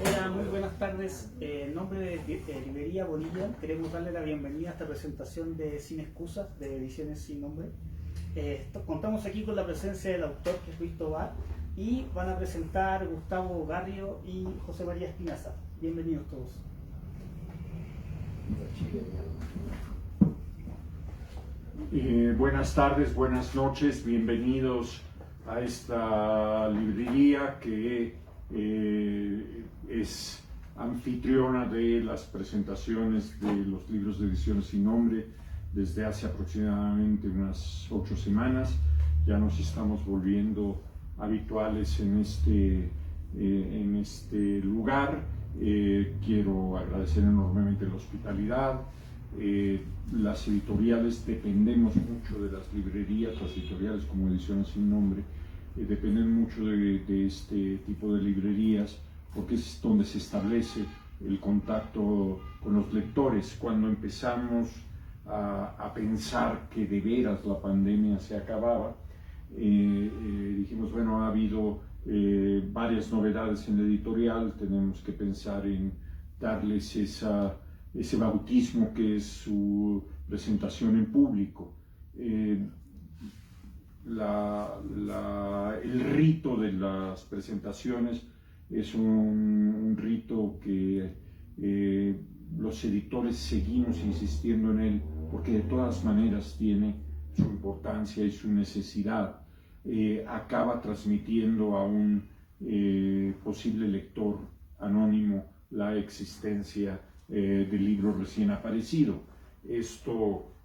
Hola, muy buenas tardes. En nombre de Librería Bonilla queremos darle la bienvenida a esta presentación de Sin Excusas, de Ediciones Sin Nombre. Contamos aquí con la presencia del autor, que es Luis Tobar, y van a presentar Gustavo Garrio y José María Espinaza. Bienvenidos todos. Buenas tardes, buenas noches, bienvenidos a esta librería que es anfitriona de las presentaciones de los libros de Ediciones Sin Nombre desde hace aproximadamente unas 8 semanas. Ya nos estamos volviendo habituales en este lugar. Quiero agradecer enormemente la hospitalidad. Las editoriales dependemos mucho de las librerías, las editoriales como Ediciones Sin Nombre dependen mucho de este tipo de librerías, porque es donde se establece el contacto con los lectores. Cuando empezamos a pensar que de veras la pandemia se acababa, dijimos, bueno, ha habido varias novedades en la editorial, tenemos que pensar en darles ese bautismo que es su presentación en público. El rito de las presentaciones es un rito que los editores seguimos insistiendo en él, porque de todas maneras tiene su importancia y su necesidad. Acaba transmitiendo a un posible lector anónimo la existencia del libro recién aparecido. Esto,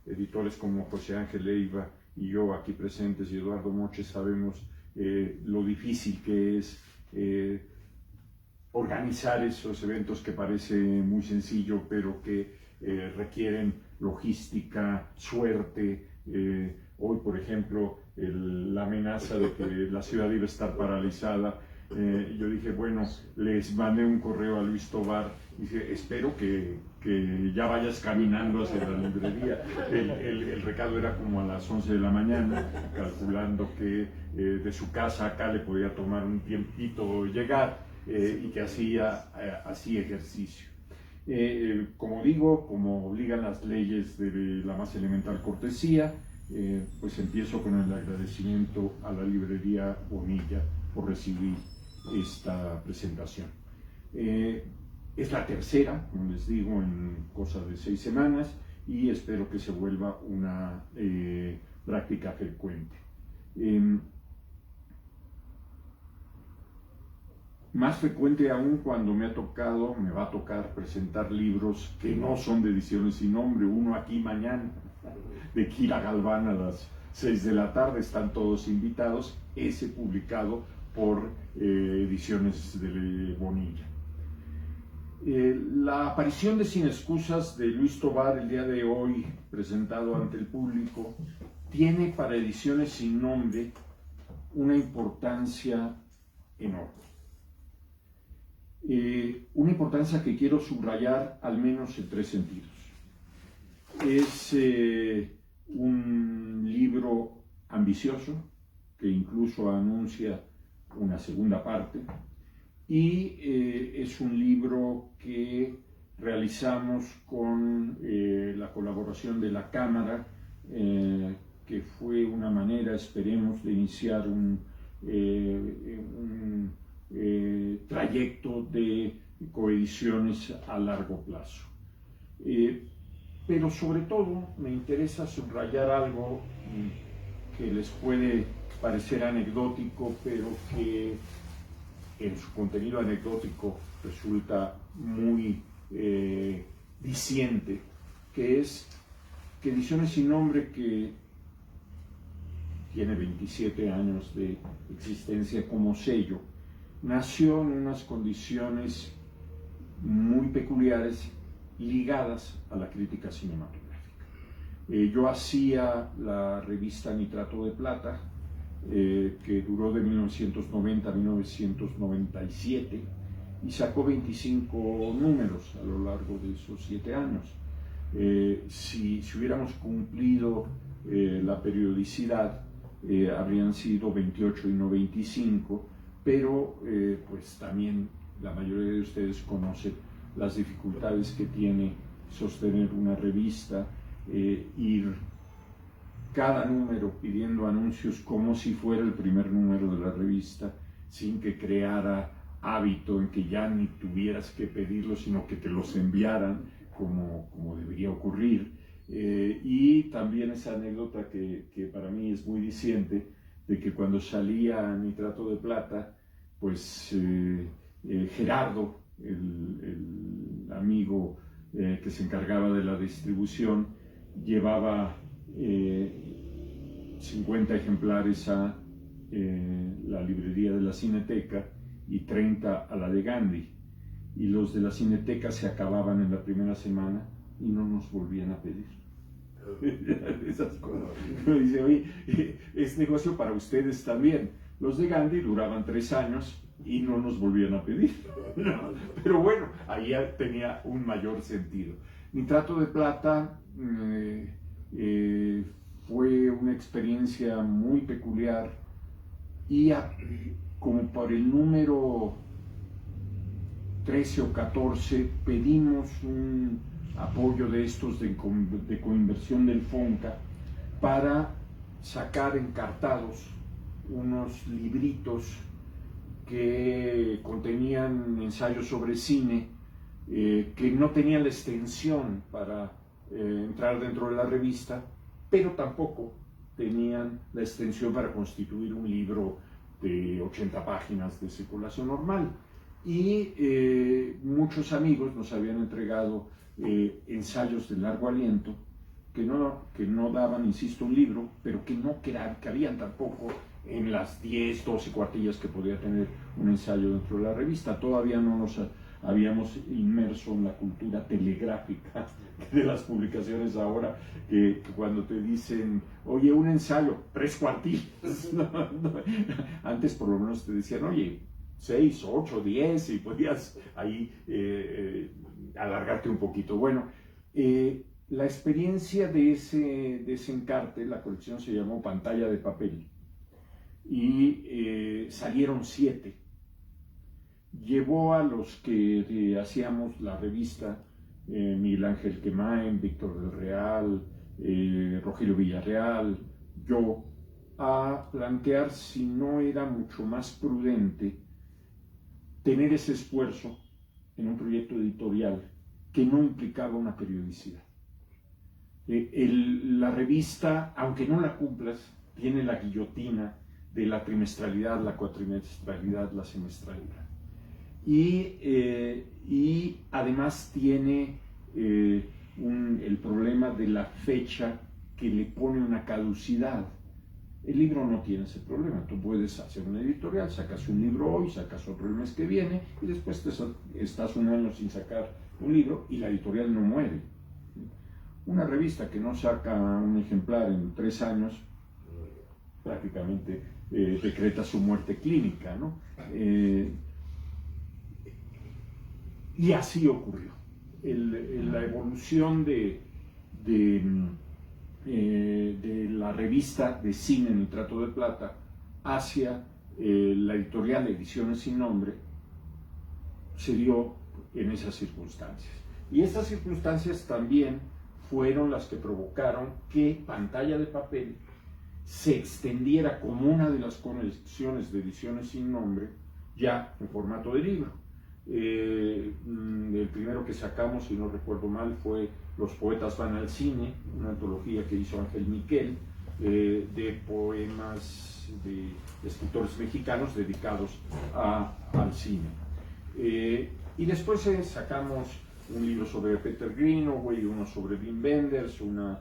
editores como José Ángel Leiva y yo aquí presentes y Eduardo Moche sabemos lo difícil que es organizar esos eventos que parece muy sencillo, pero que requieren logística, suerte. Hoy, por ejemplo, la amenaza de que la ciudad iba a estar paralizada. Yo dije, bueno, les mandé un correo a Luis Tobar y dije, espero que ya vayas caminando hacia la librería. El recado era como a las 11 de la mañana, calculando que de su casa acá le podía tomar un tiempito llegar y que hacía así ejercicio. Como digo, como obligan las leyes de la más elemental cortesía, pues empiezo con el agradecimiento a la librería Bonilla por recibir esta presentación. Es la tercera, como les digo, en cosa de 6 semanas, y espero que se vuelva una práctica frecuente. Más frecuente aún cuando me va a tocar presentar libros que no son de Ediciones Sin Nombre. Uno aquí mañana, de Kira Galván a las 6 de la tarde, están todos invitados, ese publicado por Ediciones de Bonilla. La aparición de Sin Excusas de Luis Tobar el día de hoy, presentado ante el público, tiene para Ediciones Sin Nombre una importancia enorme. Una importancia que quiero subrayar al menos en 3 sentidos. Es un libro ambicioso, que incluso anuncia una segunda parte, y es un libro que realizamos con la colaboración de la Cámara, que fue una manera, esperemos, de iniciar un trayecto de coediciones a largo plazo. Pero sobre todo me interesa subrayar algo que les puede parecer anecdótico, pero que en su contenido anecdótico resulta muy diciente, que es que Ediciones Sin Nombre, que tiene 27 años de existencia como sello, nació en unas condiciones muy peculiares ligadas a la crítica cinematográfica. Yo hacía la revista Nitrato de Plata, que duró de 1990 a 1997 y sacó 25 números a lo largo de esos 7 años. Si hubiéramos cumplido la periodicidad, habrían sido 28 y no 25, pero pues también la mayoría de ustedes conocen las dificultades que tiene sostener una revista, ir cada número pidiendo anuncios como si fuera el primer número de la revista, sin que creara hábito en que ya ni tuvieras que pedirlos, sino que te los enviaran como debería ocurrir. Y también esa anécdota que para mí es muy diciente, de que cuando salía Nitrato de Plata, pues Gerardo, el amigo que se encargaba de la distribución, llevaba 50 ejemplares a la librería de la Cineteca y 30 a la de Gandhi, y los de la Cineteca se acababan en la primera semana y no nos volvían a pedir. Esas cosas. Uno dice, oye, es negocio para ustedes también. Los de Gandhi duraban 3 años y no nos volvían a pedir. Pero bueno, ahí tenía un mayor sentido. Nitrato de Plata fue una experiencia muy peculiar, y como por el número 13 o 14 pedimos un apoyo de estos de coinversión del FONCA para sacar encartados unos libritos que contenían ensayos sobre cine, que no tenían la extensión para entrar dentro de la revista, pero tampoco tenían la extensión para constituir un libro de 80 páginas de circulación normal. Y muchos amigos nos habían entregado ensayos de largo aliento que no daban, insisto, un libro, pero que no cabían tampoco en las 10, 12 cuartillas que podía tener un ensayo dentro de la revista. Todavía no nos habíamos inmerso en la cultura telegráfica de las publicaciones ahora, que cuando te dicen, oye, un ensayo, 3 cuartillas. Antes por lo menos te decían, oye, 6, 8, 10, y podías ahí alargarte un poquito. Bueno, la experiencia de ese encarte, la colección se llamó Pantalla de Papel, y salieron 7. Llevó a los que hacíamos la revista, Miguel Ángel Quemain, Víctor del Real, Rogelio Villarreal, yo, a plantear si no era mucho más prudente tener ese esfuerzo en un proyecto editorial que no implicaba una periodicidad. La revista, aunque no la cumplas, tiene la guillotina de la trimestralidad, la cuatrimestralidad, la semestralidad. Y además tiene el problema de la fecha, que le pone una caducidad. El libro no tiene ese problema. Tú puedes hacer una editorial, sacas un libro hoy, sacas otro el mes que viene, y después estás un año sin sacar un libro y la editorial no muere. Una revista que no saca un ejemplar en 3 años, prácticamente decreta su muerte clínica, ¿no? Y así ocurrió. La evolución de la revista de cine Nitrato de Plata hacia la editorial Ediciones Sin Nombre se dio en esas circunstancias. Y estas circunstancias también fueron las que provocaron que Pantalla de Papel se extendiera como una de las colecciones de Ediciones Sin Nombre ya en formato de libro. El primero que sacamos, si no recuerdo mal, fue Los Poetas Van al Cine, una antología que hizo Ángel Miquel, de poemas de escritores mexicanos dedicados al cine. Y después sacamos un libro sobre Peter Greenaway, uno sobre Wim Wenders, uno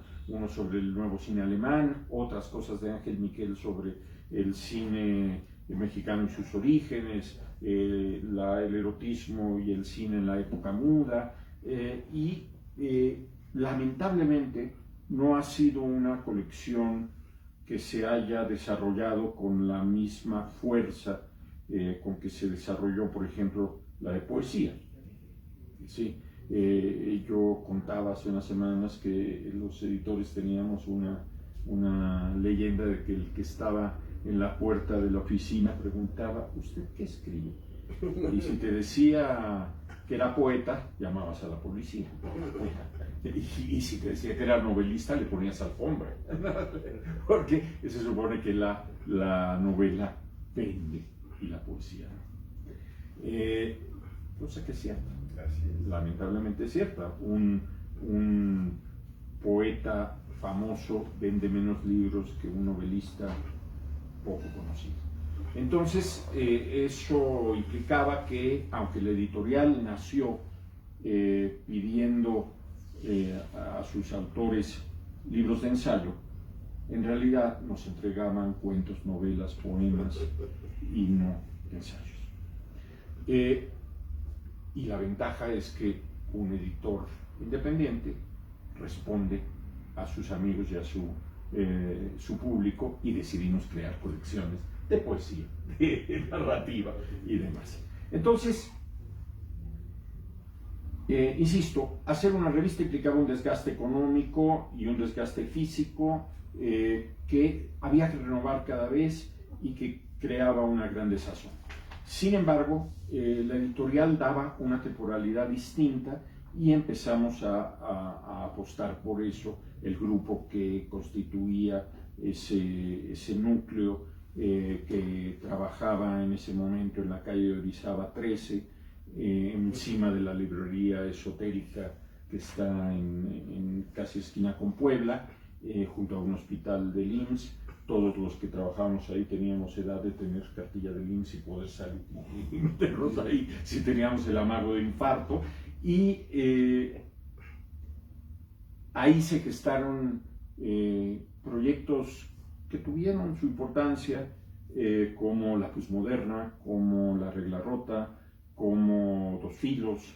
sobre el nuevo cine alemán, otras cosas de Ángel Miquel sobre el cine mexicano y sus orígenes, el erotismo y el cine en la época muda, y lamentablemente no ha sido una colección que se haya desarrollado con la misma fuerza con que se desarrolló, por ejemplo, la de poesía. Sí, yo contaba hace unas semanas que los editores teníamos una leyenda de que el que estaba en la puerta de la oficina preguntaba, ¿usted qué escribe? Y si te decía que era poeta, llamabas a la policía. Y si te decía que era novelista, le ponías alfombra. Porque se supone que la novela vende y la poesía no. Cosa que es cierta. Lamentablemente es cierta. Un poeta famoso vende menos libros que un novelista poco conocido. Entonces, eso implicaba que, aunque la editorial nació pidiendo a sus autores libros de ensayo, en realidad nos entregaban cuentos, novelas, poemas y no ensayos. Y la ventaja es que un editor independiente responde a sus amigos y a su público, y decidimos crear colecciones de poesía, de narrativa y demás. Entonces, insisto, hacer una revista implicaba un desgaste económico y un desgaste físico que había que renovar cada vez y que creaba una gran desazón. Sin embargo, la editorial daba una temporalidad distinta y empezamos a apostar por eso. El grupo que constituía ese núcleo que trabajaba en ese momento en la calle de Orizaba 13, encima de la librería esotérica que está en casi esquina con Puebla, junto a un hospital del IMSS. Todos los que trabajábamos ahí teníamos edad de tener cartilla del IMSS y poder salir y meternos ahí si teníamos el amago de infarto. Y ahí se gestaron proyectos que tuvieron su importancia, como La Posmoderna, como La Regla Rota, como Dos Filos,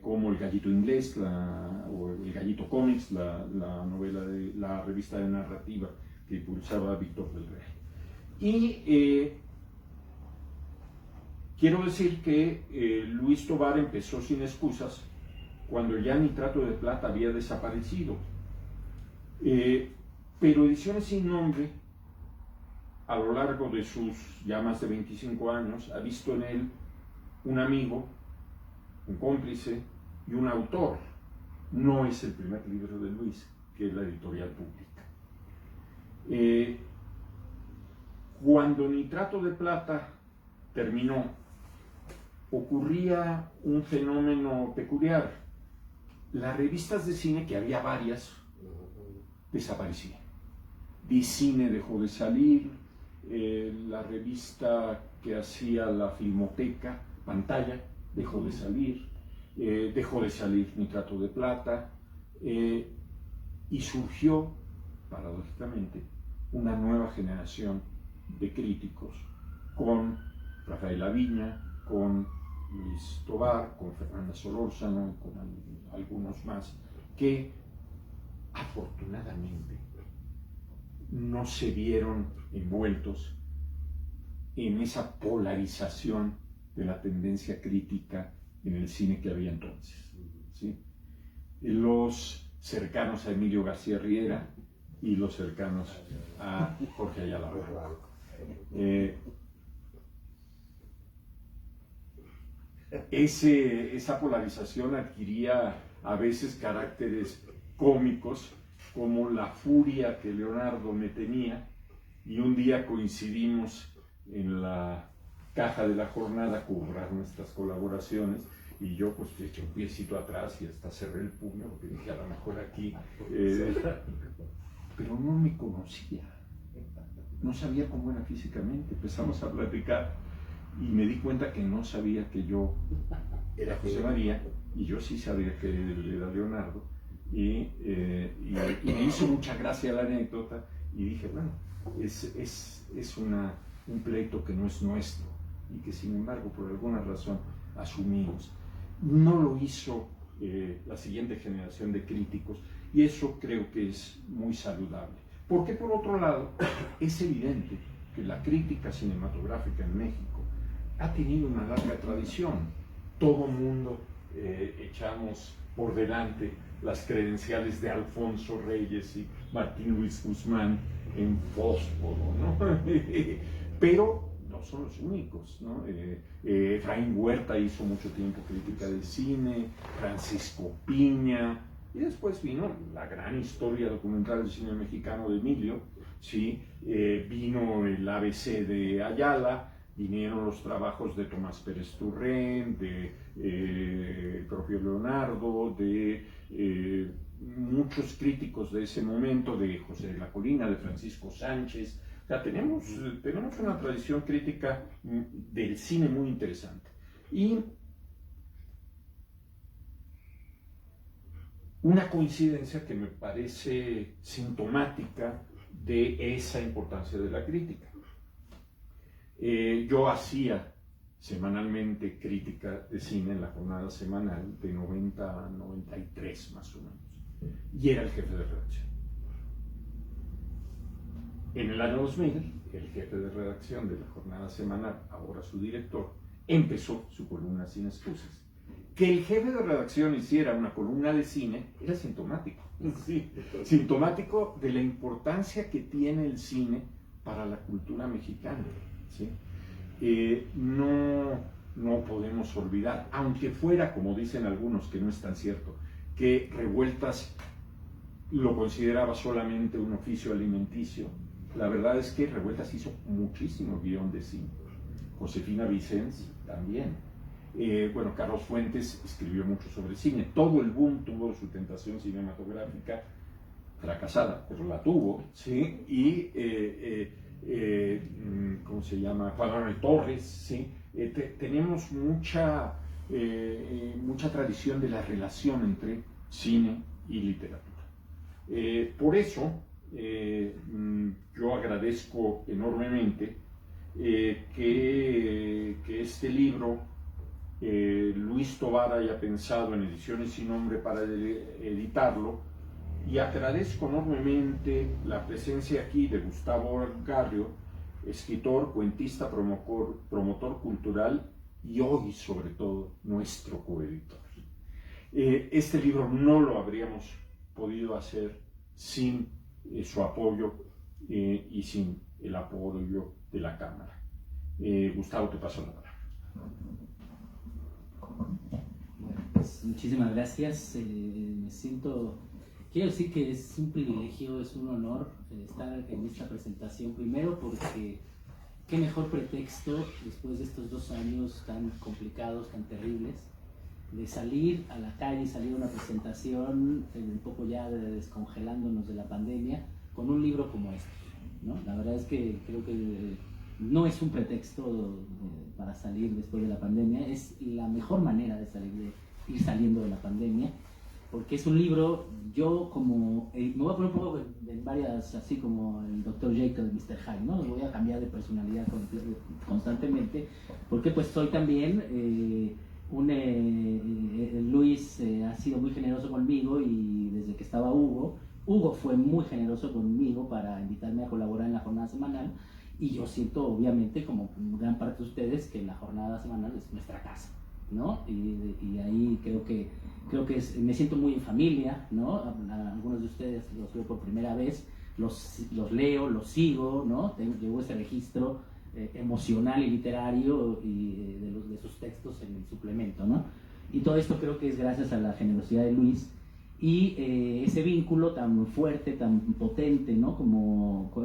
como El Gallito Inglés, o El Gallito Comics, la novela de la revista de narrativa que impulsaba Víctor del Real. Y quiero decir que Luis Tovar empezó sin excusas cuando ya Nitrato de Plata había desaparecido. Pero Ediciones Sin Nombre, a lo largo de sus ya más de 25 años, ha visto en él un amigo, un cómplice y un autor. No es el primer libro de Luis que la editorial publica. Cuando Nitrato de Plata terminó, ocurría un fenómeno peculiar. Las revistas de cine, que había varias, desaparecían. Dicine dejó de salir, la revista que hacía la Filmoteca, Pantalla, dejó de salir Nitrato de Plata, y surgió, paradójicamente, una nueva generación de críticos, con Rafael Aviña, con Luis Tovar, con Fernanda Solórzano y con algunos más, que afortunadamente no se vieron envueltos en esa polarización de la tendencia crítica en el cine que había entonces, ¿sí? Los cercanos a Emilio García Riera y los cercanos a Jorge Ayala Blanco. Esa polarización adquiría a veces caracteres cómicos, como la furia que Leonardo me tenía, y un día coincidimos en la caja de la jornada a cobrar nuestras colaboraciones, y yo pues eché un piecito atrás y hasta cerré el puño porque dije, a lo mejor aquí, pero no me conocía, no sabía cómo era físicamente. Empezamos a platicar y me di cuenta que no sabía que yo era José María, y yo sí sabía que él era Leonardo, y me hizo mucha gracia la anécdota, y dije, bueno, es un pleito que no es nuestro, y que sin embargo por alguna razón asumimos. No lo hizo la siguiente generación de críticos, y eso creo que es muy saludable, porque por otro lado es evidente que la crítica cinematográfica en México ha tenido una larga tradición. Todo mundo echamos por delante las credenciales de Alfonso Reyes y Martín Luis Guzmán en Fósforo, ¿no? Pero son los únicos, ¿no? Efraín Huerta hizo mucho tiempo crítica de cine, Francisco Piña, y después vino la gran historia documental del cine mexicano de Emilio, ¿sí? Vino el ABC de Ayala, vinieron los trabajos de Tomás Pérez Turrén, de el propio Leonardo, de muchos críticos de ese momento, de José de la Colina, de Francisco Sánchez. O sea, tenemos una tradición crítica del cine muy interesante. Y una coincidencia que me parece sintomática de esa importancia de la crítica. Yo hacía semanalmente crítica de cine en la jornada semanal de 90 a 93 más o menos, y era el jefe de redacción. En el año 2000, el jefe de redacción de la jornada semanal, ahora su director, empezó su columna Sin Excusas. Que el jefe de redacción hiciera una columna de cine era sintomático, sí, sintomático de la importancia que tiene el cine para la cultura mexicana, ¿sí? No podemos olvidar, aunque fuera, como dicen algunos, que no es tan cierto, que Revueltas lo consideraba solamente un oficio alimenticio. La verdad es que Revueltas hizo muchísimo guión de cine. Josefina Vicens también. Bueno, Carlos Fuentes escribió mucho sobre cine. Todo el boom tuvo su tentación cinematográfica fracasada, pero la tuvo, ¿sí? Y ¿cómo se llama? Juan Manuel Torres, ¿sí? Tenemos mucha tradición de la relación entre cine y literatura. Por eso, yo agradezco enormemente que este libro Luis Tovar haya pensado en Ediciones Sin Nombre para editarlo, y agradezco enormemente la presencia aquí de Gustavo Garrio, escritor, cuentista, promotor cultural y hoy sobre todo nuestro coeditor. Este libro no lo habríamos podido hacer sin su apoyo y sin el apoyo de la Cámara. Gustavo, te paso la palabra. Bueno, pues muchísimas gracias. Quiero decir que es un privilegio, es un honor estar en esta presentación, primero porque qué mejor pretexto después de estos 2 años tan complicados, tan terribles, de salir a la calle, salir a una presentación un poco ya descongelándonos de la pandemia con un libro como este, ¿no? La verdad es que creo que no es un pretexto para salir después de la pandemia, es la mejor manera de ir saliendo de la pandemia, porque es un libro, yo como, me voy a poner un poco en varias, así como el Dr. Jekyll y Mr. Hyde, ¿no? Voy a cambiar de personalidad constantemente, porque pues soy también, Luis ha sido muy generoso conmigo, y desde que estaba Hugo fue muy generoso conmigo para invitarme a colaborar en la jornada semanal, y yo siento obviamente, como gran parte de ustedes, que la jornada semanal es nuestra casa, ¿no? Y ahí creo que me siento muy en familia, ¿no? A algunos de ustedes los veo por primera vez, los leo, los sigo, ¿no? Llevo ese registro emocional y literario de sus textos en el suplemento, ¿no? Y todo esto creo que es gracias a la generosidad de Luis y ese vínculo tan fuerte, tan potente, ¿no?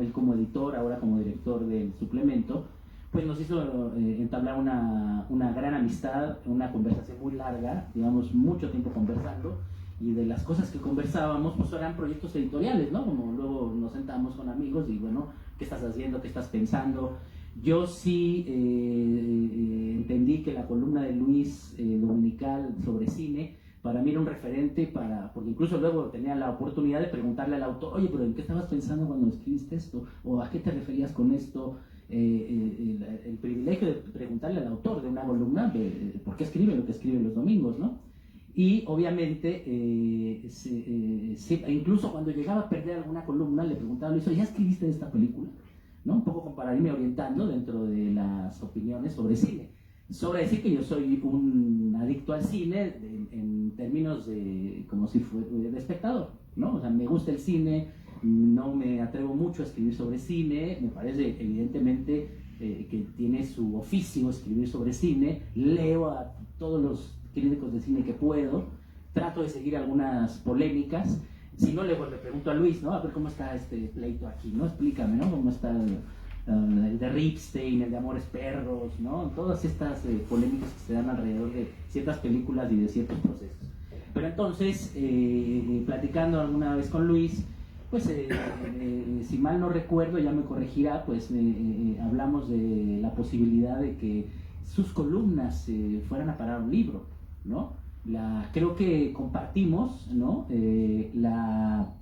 Él como editor, ahora como director del suplemento, pues nos hizo entablar una gran amistad, una conversación muy larga, digamos, mucho tiempo conversando, y de las cosas que conversábamos, pues eran proyectos editoriales, ¿no? Como luego nos sentamos con amigos y, bueno, ¿qué estás haciendo? ¿Qué estás pensando? Yo sí entendí que la columna de Luis dominical sobre cine, para mí era un referente, porque incluso luego tenía la oportunidad de preguntarle al autor, oye, pero ¿en qué estabas pensando cuando escribiste esto? ¿O a qué te referías con esto? El privilegio de preguntarle al autor de una columna por qué escribe lo que escribe los domingos, ¿no? Y obviamente, incluso cuando llegaba a perder alguna columna, le preguntaba a Luis, ¿ya escribiste de esta película? ¿No? Un poco para irme orientando dentro de las opiniones sobre cine. Sobra decir que yo soy un adicto al cine en términos de como si fuera de espectador, ¿no? O sea, me gusta el cine, no me atrevo mucho a escribir sobre cine, me parece evidentemente que tiene su oficio escribir sobre cine, leo a todos los críticos de cine que puedo, trato de seguir algunas polémicas. Si no, le pregunto a Luis, ¿no? A ver cómo está este pleito aquí, ¿no? Explícame, ¿no? Cómo está el de Ripstein, el de Amores Perros, ¿no? Todas estas polémicas que se dan alrededor de ciertas películas y de ciertos procesos. Pero entonces, platicando alguna vez con Luis, pues si mal no recuerdo, ya me corregirá, pues hablamos de la posibilidad de que sus columnas fueran a parar a un libro, ¿no? Creo que compartimos, ¿no? La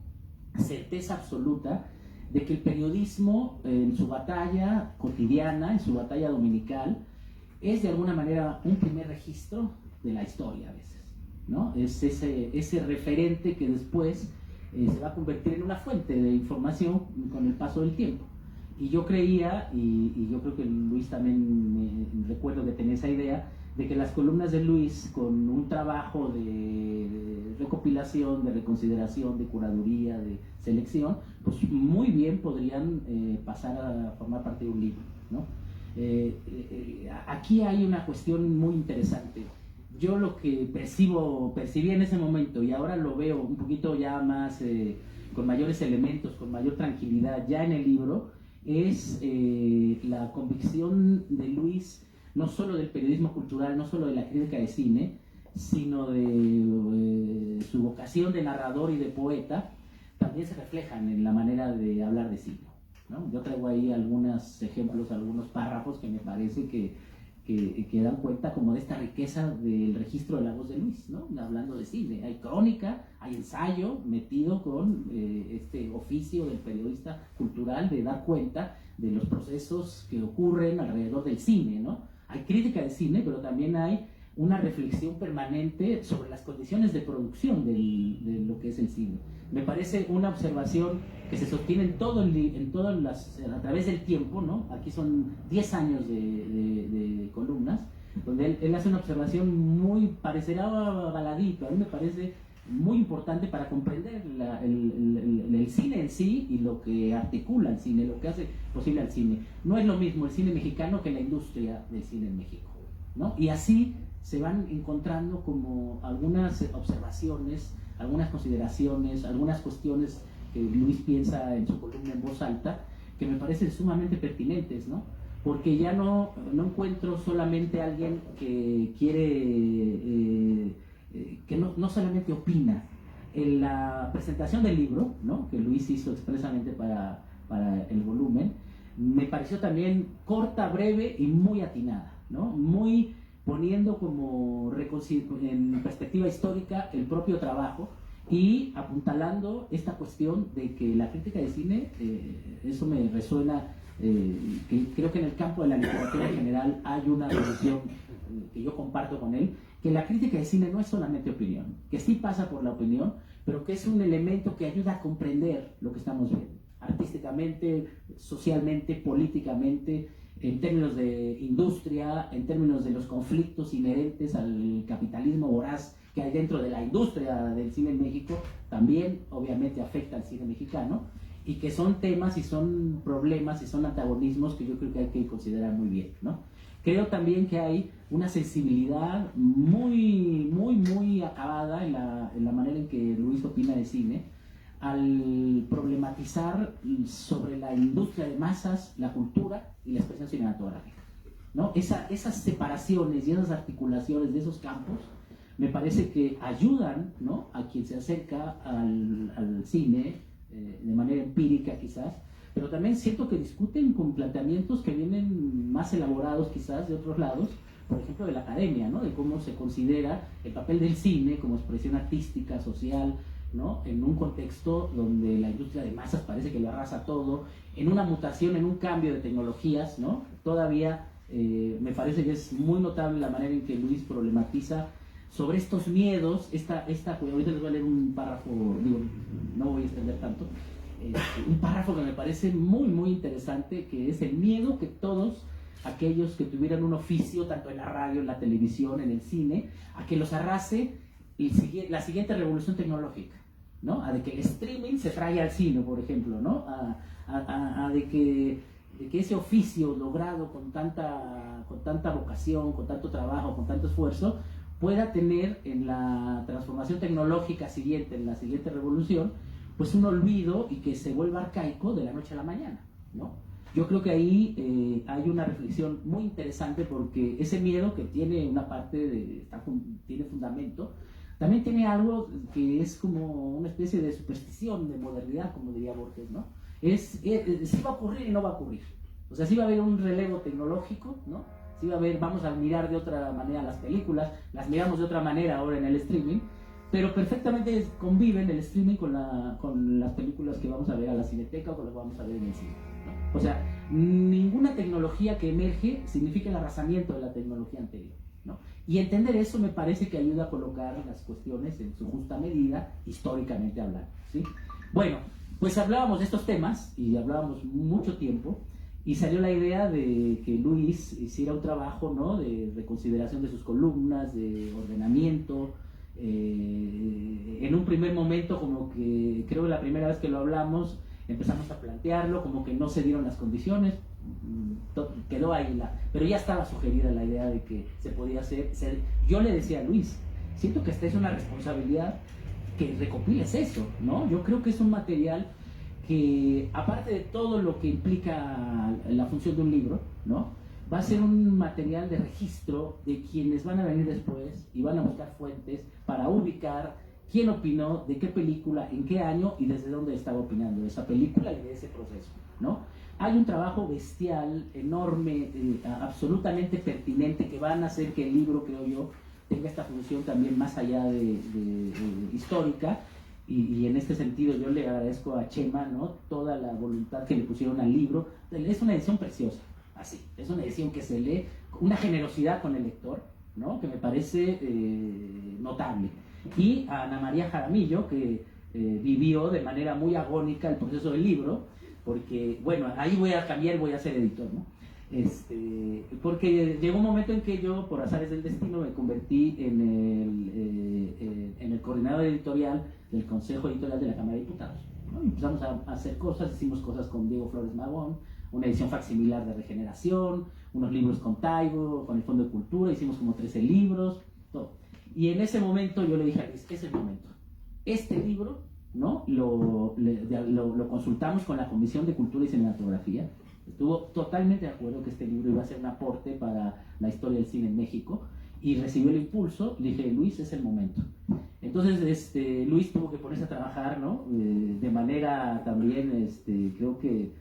certeza absoluta de que el periodismo en su batalla cotidiana, en su batalla dominical, es de alguna manera un primer registro de la historia a veces, ¿no? Es ese referente que después se va a convertir en una fuente de información con el paso del tiempo. Y yo creía, y yo creo que Luis también recuerdo que tenía esa idea, de que las columnas de Luis, con un trabajo de recopilación, de reconsideración, de curaduría, de selección, pues muy bien podrían pasar a formar parte de un libro, ¿no? Aquí hay una cuestión muy interesante. Yo lo que percibí en ese momento, y ahora lo veo un poquito ya más, con mayores elementos, con mayor tranquilidad, ya en el libro, es la convicción de Luis, no solo del periodismo cultural, no solo de la crítica de cine, sino de su vocación de narrador y de poeta, también se reflejan en la manera de hablar de cine, ¿no? Yo traigo ahí algunos ejemplos, algunos párrafos que me parece que dan cuenta como de esta riqueza del registro de la voz de Luis, ¿no? Hablando de cine. Hay crónica, hay ensayo metido con este oficio del periodista cultural de dar cuenta de los procesos que ocurren alrededor del cine, ¿no? Hay crítica de cine, pero también hay una reflexión permanente sobre las condiciones de producción de lo que es el cine. Me parece una observación que se sostiene a través del tiempo, ¿no? Aquí son 10 años de columnas, donde él hace una observación muy, parecerá baladito, a mí me parece muy importante para comprender el cine en sí y lo que articula el cine, lo que hace posible al cine. No es lo mismo el cine mexicano que la industria del cine en México, ¿no? Y así se van encontrando como algunas observaciones, algunas consideraciones, algunas cuestiones que Luis piensa en su columna en voz alta, que me parecen sumamente pertinentes, ¿no? Porque ya no encuentro solamente a alguien que quiere, que no solamente opina. En la presentación del libro, ¿no?, que Luis hizo expresamente para el volumen, me pareció también corta, breve y muy atinada, ¿no? Muy poniendo como en perspectiva histórica el propio trabajo y apuntalando esta cuestión de que la crítica de cine, eso me resuena, que creo que en el campo de la literatura en general hay una visión que yo comparto con él, que la crítica de cine no es solamente opinión, que sí pasa por la opinión, pero que es un elemento que ayuda a comprender lo que estamos viendo, artísticamente, socialmente, políticamente, en términos de industria, en términos de los conflictos inherentes al capitalismo voraz que hay dentro de la industria del cine en México, también obviamente afecta al cine mexicano, y que son temas y son problemas y son antagonismos que yo creo que hay que considerar muy bien, ¿no? Creo también que hay una sensibilidad muy, muy, muy acabada en la manera en que Luis opina de cine, al problematizar sobre la industria de masas, la cultura y la expresión cinematográfica, ¿no? Esas separaciones y esas articulaciones de esos campos me parece que ayudan, ¿no?, a quien se acerca al cine de manera empírica quizás, pero también siento que discuten con planteamientos que vienen más elaborados quizás de otros lados, por ejemplo de la academia, ¿no?, de cómo se considera el papel del cine como expresión artística, social, ¿no?, en un contexto donde la industria de masas parece que lo arrasa todo, en una mutación, en un cambio de tecnologías, ¿no? Todavía me parece que es muy notable la manera en que Luis problematiza sobre estos miedos. Ahorita les voy a leer un párrafo, digo, no voy a extender tanto, un párrafo que me parece muy, muy interesante, que es el miedo que todos aquellos que tuvieran un oficio, tanto en la radio, en la televisión, en el cine, a que los arrase la siguiente revolución tecnológica, ¿no? A de que el streaming se traiga al cine, por ejemplo, ¿no? A de que de que ese oficio logrado con tanta vocación, con tanto trabajo, con tanto esfuerzo, pueda tener en la transformación tecnológica siguiente, en la siguiente revolución, pues un olvido y que se vuelva arcaico de la noche a la mañana, ¿no? Yo creo que ahí hay una reflexión muy interesante, porque ese miedo que tiene una parte tiene fundamento, también tiene algo que es como una especie de superstición, de modernidad, como diría Borges, ¿no? Sí va a ocurrir y no va a ocurrir. O sea, sí va a haber un relevo tecnológico, ¿no? Sí va a haber, vamos a mirar de otra manera las películas, las miramos de otra manera ahora en el streaming, pero perfectamente conviven el streaming con las películas que vamos a ver a la cineteca o con las que vamos a ver en el cine, ¿no? O sea, ninguna tecnología que emerge significa el arrasamiento de la tecnología anterior, ¿no? Y entender eso me parece que ayuda a colocar las cuestiones en su justa medida, históricamente hablando, ¿sí? Bueno, pues hablábamos de estos temas y hablábamos mucho tiempo, y salió la idea de que Luis hiciera un trabajo, ¿no?, de reconsideración de sus columnas, de ordenamiento. En un primer momento, como que creo que la primera vez que lo hablamos, empezamos a plantearlo, como que no se dieron las condiciones, quedó ahí, pero ya estaba sugerida la idea de que se podía hacer. Yo le decía a Luis, siento que esta es una responsabilidad, que recopiles eso, ¿no? Yo creo que es un material que, aparte de todo lo que implica la función de un libro, ¿no?, va a ser un material de registro de quienes van a venir después y van a buscar fuentes para ubicar quién opinó de qué película, en qué año y desde dónde estaba opinando de esa película y de ese proceso, ¿no? Hay un trabajo bestial, enorme, absolutamente pertinente, que van a hacer que el libro, creo yo, tenga esta función también más allá de histórica. Y en este sentido yo le agradezco a Chema, ¿no?, toda la voluntad que le pusieron al libro. Es una edición preciosa, así, es una edición que se lee, una generosidad con el lector, ¿no?, que me parece notable. Y a Ana María Jaramillo, que vivió de manera muy agónica el proceso del libro, porque, bueno, ahí voy a cambiar y voy a ser editor, ¿no? Porque llegó un momento en que yo, por azares del destino, me convertí en el coordinador editorial del Consejo Editorial de la Cámara de Diputados, ¿no? Y empezamos a hacer cosas, hicimos cosas con Diego Flores Magón, una edición facsimilar de Regeneración, unos libros con Taibo, con el Fondo de Cultura, hicimos como 13 libros, todo. Y en ese momento yo le dije a Luis, es el momento. Este libro, ¿no?, lo consultamos con la Comisión de Cultura y Cinematografía. Estuvo totalmente de acuerdo que este libro iba a ser un aporte para la historia del cine en México, y recibió el impulso. Le dije, Luis, es el momento. Entonces Luis tuvo que ponerse a trabajar, ¿no?, de manera también, creo que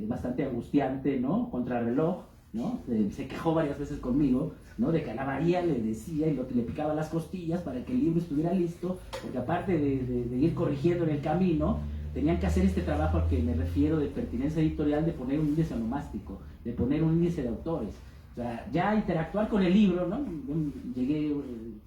bastante angustiante, ¿no?, contrarreloj, ¿no? Se quejó varias veces conmigo, ¿no?, de que Ana María le decía y le picaba las costillas para que el libro estuviera listo, porque aparte de ir corrigiendo en el camino, tenían que hacer este trabajo al que me refiero, de pertinencia editorial, de poner un índice onomástico, de poner un índice de autores. O sea, ya interactuar con el libro, ¿no? Yo llegué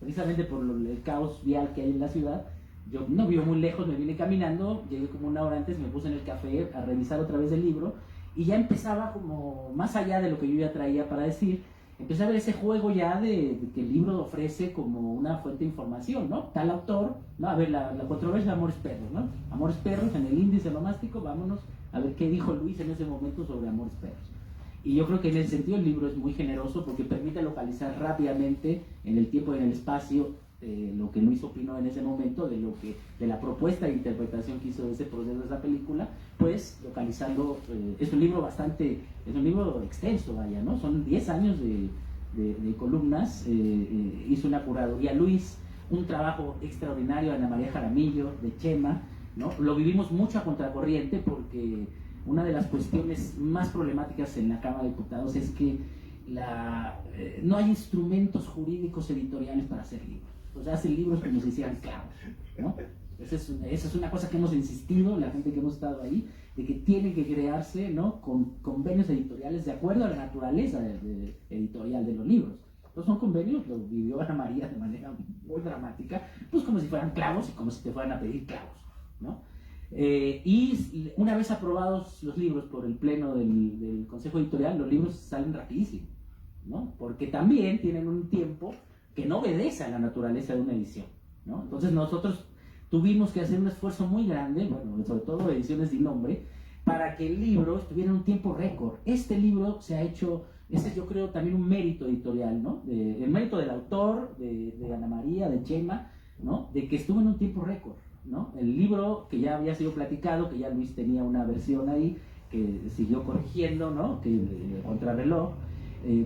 precisamente por el caos vial que hay en la ciudad. Yo no vivo muy lejos, me vine caminando, llegué como una hora antes, me puse en el café a revisar otra vez el libro, y ya empezaba como, más allá de lo que yo ya traía para decir, empecé a ver ese juego ya de que el libro ofrece como una fuente de información, ¿no? Tal autor, ¿no? A ver, la controversia de Amores Perros, ¿no? Amores Perros, en el índice onomástico, vámonos a ver qué dijo Luis en ese momento sobre Amores Perros. Y yo creo que en ese sentido el libro es muy generoso, porque permite localizar rápidamente, en el tiempo y en el espacio, lo que Luis opinó en ese momento, de la propuesta de interpretación que hizo de ese proceso de esa película, pues localizando. Es un libro extenso, vaya, ¿no? Son 10 años de columnas. Hizo una curaduría Luis, un trabajo extraordinario de Ana María Jaramillo, de Chema, ¿no? Lo vivimos mucho a contracorriente, porque una de las cuestiones más problemáticas en la Cámara de Diputados es que no hay instrumentos jurídicos editoriales para hacer libros. O sea, hacen libros como si hicieran clavos, ¿no? Esa es una cosa que hemos insistido, la gente que hemos estado ahí, de que tiene que crearse, ¿no?, con convenios editoriales de acuerdo a la naturaleza editorial de los libros. Entonces son convenios, lo vivió Ana María de manera muy dramática, pues como si fueran clavos y como si te fueran a pedir clavos, ¿no? Y una vez aprobados los libros por el pleno del Consejo Editorial, los libros salen rapidísimo, ¿no? Porque también tienen un tiempo que no obedece a la naturaleza de una edición, ¿no? Entonces nosotros tuvimos que hacer un esfuerzo muy grande, bueno, sobre todo ediciones sin nombre, para que el libro estuviera en un tiempo récord. Este libro se ha hecho, ese es yo creo también un mérito editorial, ¿no? El mérito del autor, de Ana María, de Chema, ¿no? De que estuvo en un tiempo récord, ¿no? El libro que ya había sido platicado, que ya Luis tenía una versión ahí, que siguió corrigiendo, ¿no? Que contrarreloj,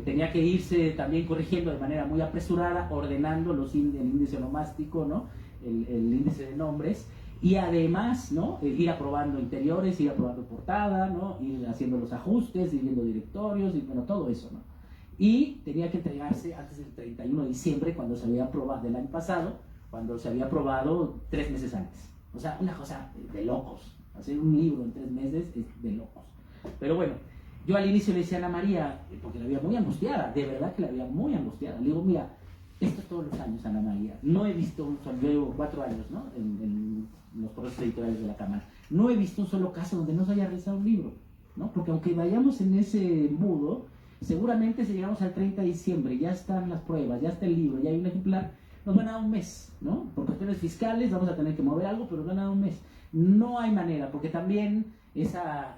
tenía que irse también corrigiendo de manera muy apresurada, ordenando el índice onomástico, ¿no? El índice de nombres, y además, ¿no? Ir aprobando interiores, ir aprobando portada, ¿no? Ir haciendo los ajustes, ir viendo directorios, y bueno, todo eso, ¿no? Y tenía que entregarse antes del 31 de diciembre, cuando se había aprobado, del año pasado, cuando se había aprobado 3 meses antes. O sea, una cosa de locos. Hacer un libro en 3 meses es de locos. Pero bueno, yo al inicio le decía a Ana María, porque la había muy angustiada, de verdad que la había muy angustiada. Le digo, mira, esto es todos los años, Ana María. No he visto un solo, yo llevo 4 años, ¿no? En los procesos editoriales de la Cámara. No he visto un solo caso donde no se haya realizado un libro, ¿no? Porque aunque vayamos en ese embudo, seguramente si llegamos al 30 de diciembre, ya están las pruebas, ya está el libro, ya hay un ejemplar, nos van a dar un mes, ¿no? Por cuestiones fiscales vamos a tener que mover algo, pero nos van a dar un mes. No hay manera, porque también esa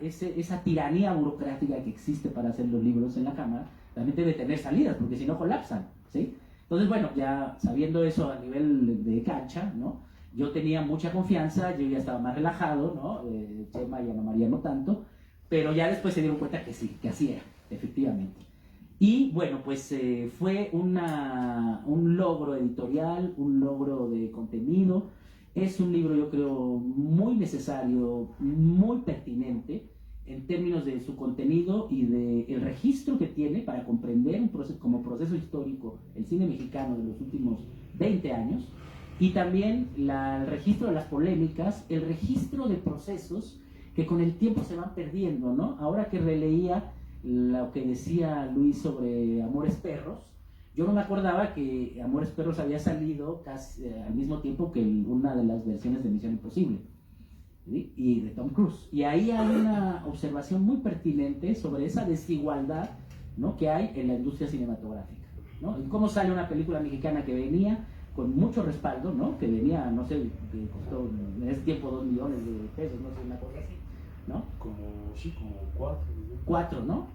tiranía burocrática que existe para hacer los libros en la Cámara también debe tener salidas, porque si no colapsan, ¿sí? Entonces, bueno, ya sabiendo eso a nivel de cancha, ¿no? Yo tenía mucha confianza, yo ya estaba más relajado, ¿no? Chema y Ana María no tanto, pero ya después se dieron cuenta que sí, que así era, efectivamente. Y bueno, pues fue un logro editorial, un logro de contenido. Es un libro, yo creo, muy necesario, muy pertinente en términos de su contenido y del registro que tiene para comprender como proceso histórico el cine mexicano de los últimos 20 años, y también el registro de las polémicas, el registro de procesos que con el tiempo se van perdiendo, ¿no? Ahora que releía lo que decía Luis sobre Amores Perros, yo no me acordaba que Amores Perros había salido casi al mismo tiempo que una de las versiones de Misión Imposible, ¿sí? Y de Tom Cruise. Y ahí hay una observación muy pertinente sobre esa desigualdad, ¿no? Que hay en la industria cinematográfica, ¿no? Y cómo sale una película mexicana que venía con mucho respaldo, ¿no? Que venía, no sé, que costó en ese tiempo 2 millones de pesos, no sé, una cosa así, ¿no? Como 4. 4, ¿no?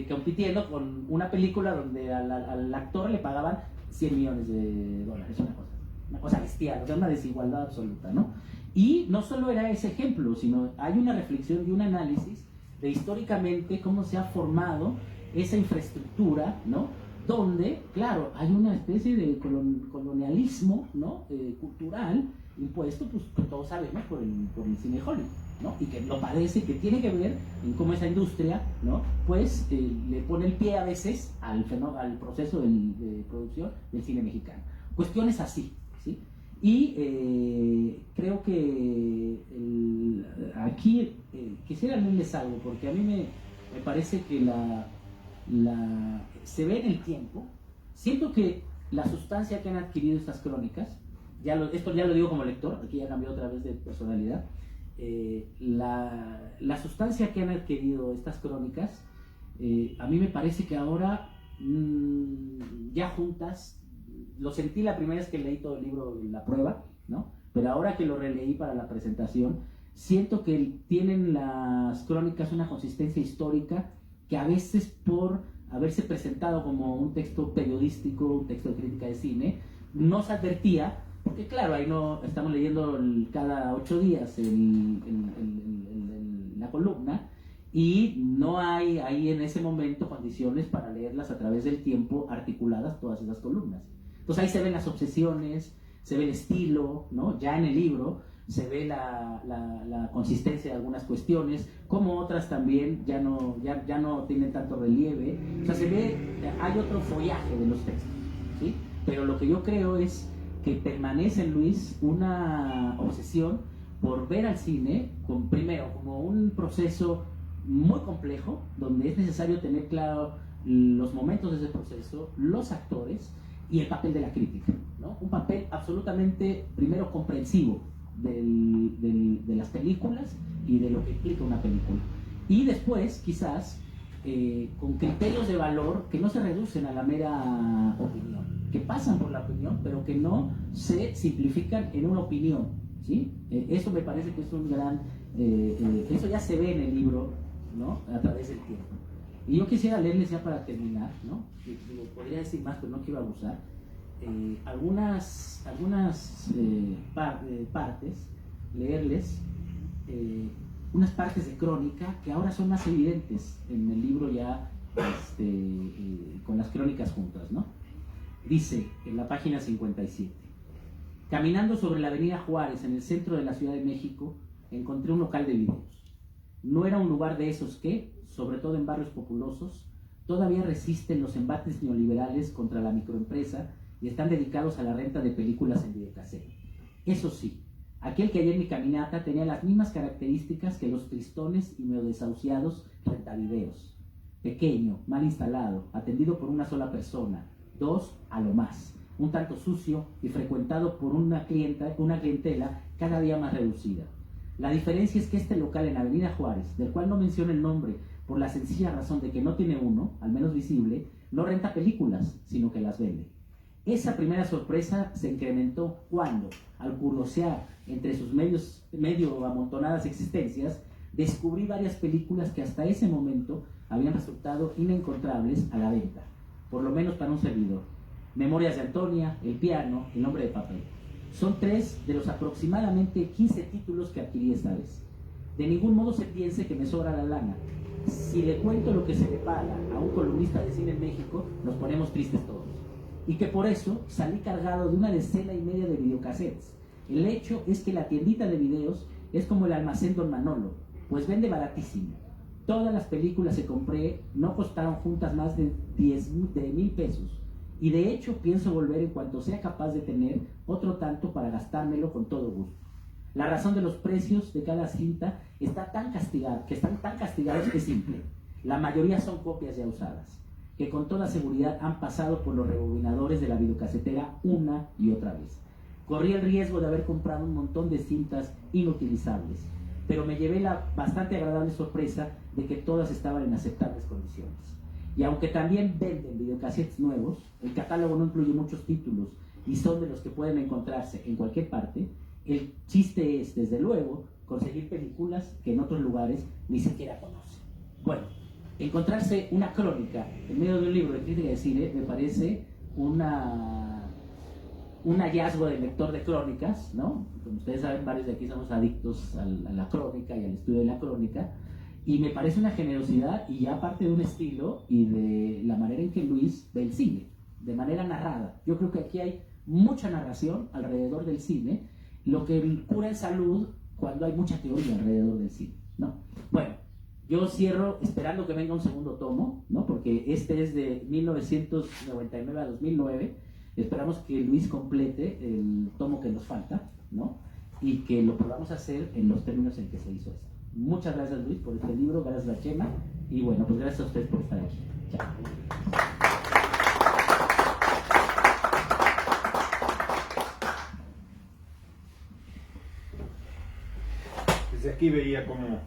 Compitiendo con una película donde al actor le pagaban 100 millones de dólares, una cosa bestial, o sea, una desigualdad absoluta, ¿no? Y no solo era ese ejemplo, sino hay una reflexión y un análisis de históricamente cómo se ha formado esa infraestructura, ¿no? Donde, claro, hay una especie de colonialismo, ¿no? Cultural impuesto, pues que todos sabemos por el cine de Hollywood, ¿no? Y que lo padece, que tiene que ver en cómo esa industria, ¿no? Pues le pone el pie a veces al proceso de producción del cine mexicano. Cuestiones así, ¿sí? Y creo que aquí quisiera leerles algo, porque a mí me parece que se ve en el tiempo. Siento que la sustancia que han adquirido estas crónicas, esto ya lo digo como lector, aquí ya cambió otra vez de personalidad, la sustancia que han adquirido estas crónicas, a mí me parece que ahora, ya juntas, lo sentí la primera vez que leí todo el libro de La Prueba, ¿no? Pero ahora que lo releí para la presentación, siento que tienen las crónicas una consistencia histórica que a veces por haberse presentado como un texto periodístico, un texto de crítica de cine, no se advertía, porque claro, ahí no estamos leyendo cada 8 días la columna, y no hay ahí en ese momento condiciones para leerlas a través del tiempo articuladas todas esas columnas. Entonces ahí se ven las obsesiones, se ve el estilo, ¿no? Ya en el libro se ve la consistencia de algunas cuestiones, como otras también ya no tienen tanto relieve. O sea, hay otro follaje de los textos, ¿sí? Pero lo que yo creo es que permanece en Luis una obsesión por ver al cine primero como un proceso muy complejo, donde es necesario tener claro los momentos de ese proceso, los actores y el papel de la crítica, ¿no? Un papel absolutamente, primero, comprensivo de las películas y de lo que implica una película. Y después, quizás, con criterios de valor que no se reducen a la mera opinión, que pasan por la opinión, pero que no se simplifican en una opinión, ¿sí? Eso me parece que es un gran... eso ya se ve en el libro, ¿no? A través del tiempo. Y yo quisiera leerles ya para terminar, ¿no? Digo, podría decir más, pero no quiero abusar. Algunas partes, leerles unas partes de crónica que ahora son más evidentes en el libro ya con las crónicas juntas, ¿no? Dice en la página 57: caminando sobre la avenida Juárez en el centro de la Ciudad de México encontré un local de videos. No era un lugar de esos que, sobre todo en barrios populosos, todavía resisten los embates neoliberales contra la microempresa y están dedicados a la renta de películas en videocassette. Eso sí, aquel que hallé en mi caminata tenía las mismas características que los tristones y medio desahuciados rentavideos. Pequeño, mal instalado, atendido por una sola persona, dos a lo más, un tanto sucio y frecuentado por una clientela cada día más reducida. La diferencia es que este local en Avenida Juárez, del cual no menciono el nombre por la sencilla razón de que no tiene uno, al menos visible, no renta películas, sino que las vende. Esa primera sorpresa se incrementó cuando, al curiosear entre sus medio amontonadas existencias, descubrí varias películas que hasta ese momento habían resultado inencontrables a la venta, por lo menos para un servidor. Memorias de Antonia, El piano, El hombre de papel. Son 3 de los aproximadamente 15 títulos que adquirí esta vez. De ningún modo se piense que me sobra la lana. Si le cuento lo que se le paga a un columnista de cine en México, nos ponemos tristes todos. Y que por eso salí cargado de 1,5 decenas de videocassettes. El hecho es que la tiendita de videos es como el almacén Don Manolo, pues vende baratísimo. Todas las películas que compré no costaron juntas más de 10,000 pesos. Y de hecho pienso volver en cuanto sea capaz de tener otro tanto para gastármelo con todo gusto. La razón de los precios de cada cinta están tan castigados que es simple. La mayoría son copias ya usadas, que con toda seguridad han pasado por los rebobinadores de la videocasetera una y otra vez. Corrí el riesgo de haber comprado un montón de cintas inutilizables, pero me llevé la bastante agradable sorpresa de que todas estaban en aceptables condiciones. Y aunque también venden videocassettes nuevos, el catálogo no incluye muchos títulos y son de los que pueden encontrarse en cualquier parte. El chiste es, desde luego, conseguir películas que en otros lugares ni siquiera conocen. Bueno, encontrarse una crónica en medio de un libro de crítica de cine me parece un hallazgo del lector de crónicas, ¿no? Como ustedes saben, varios de aquí somos adictos a la crónica y al estudio de la crónica. Y me parece una generosidad y ya parte de un estilo y de la manera en que Luis ve el cine, de manera narrada. Yo creo que aquí hay mucha narración alrededor del cine, lo que cura en salud cuando hay mucha teoría alrededor del cine, ¿no? Bueno, yo cierro esperando que venga un segundo tomo, ¿no? Porque este es de 1999 a 2009. Esperamos que Luis complete el tomo que nos falta, ¿no? Y que lo podamos hacer en los términos en que se hizo esto. Muchas gracias, Luis, por este libro, gracias a Chema, y bueno, pues gracias a ustedes por estar aquí. Chao. Desde aquí veía cómo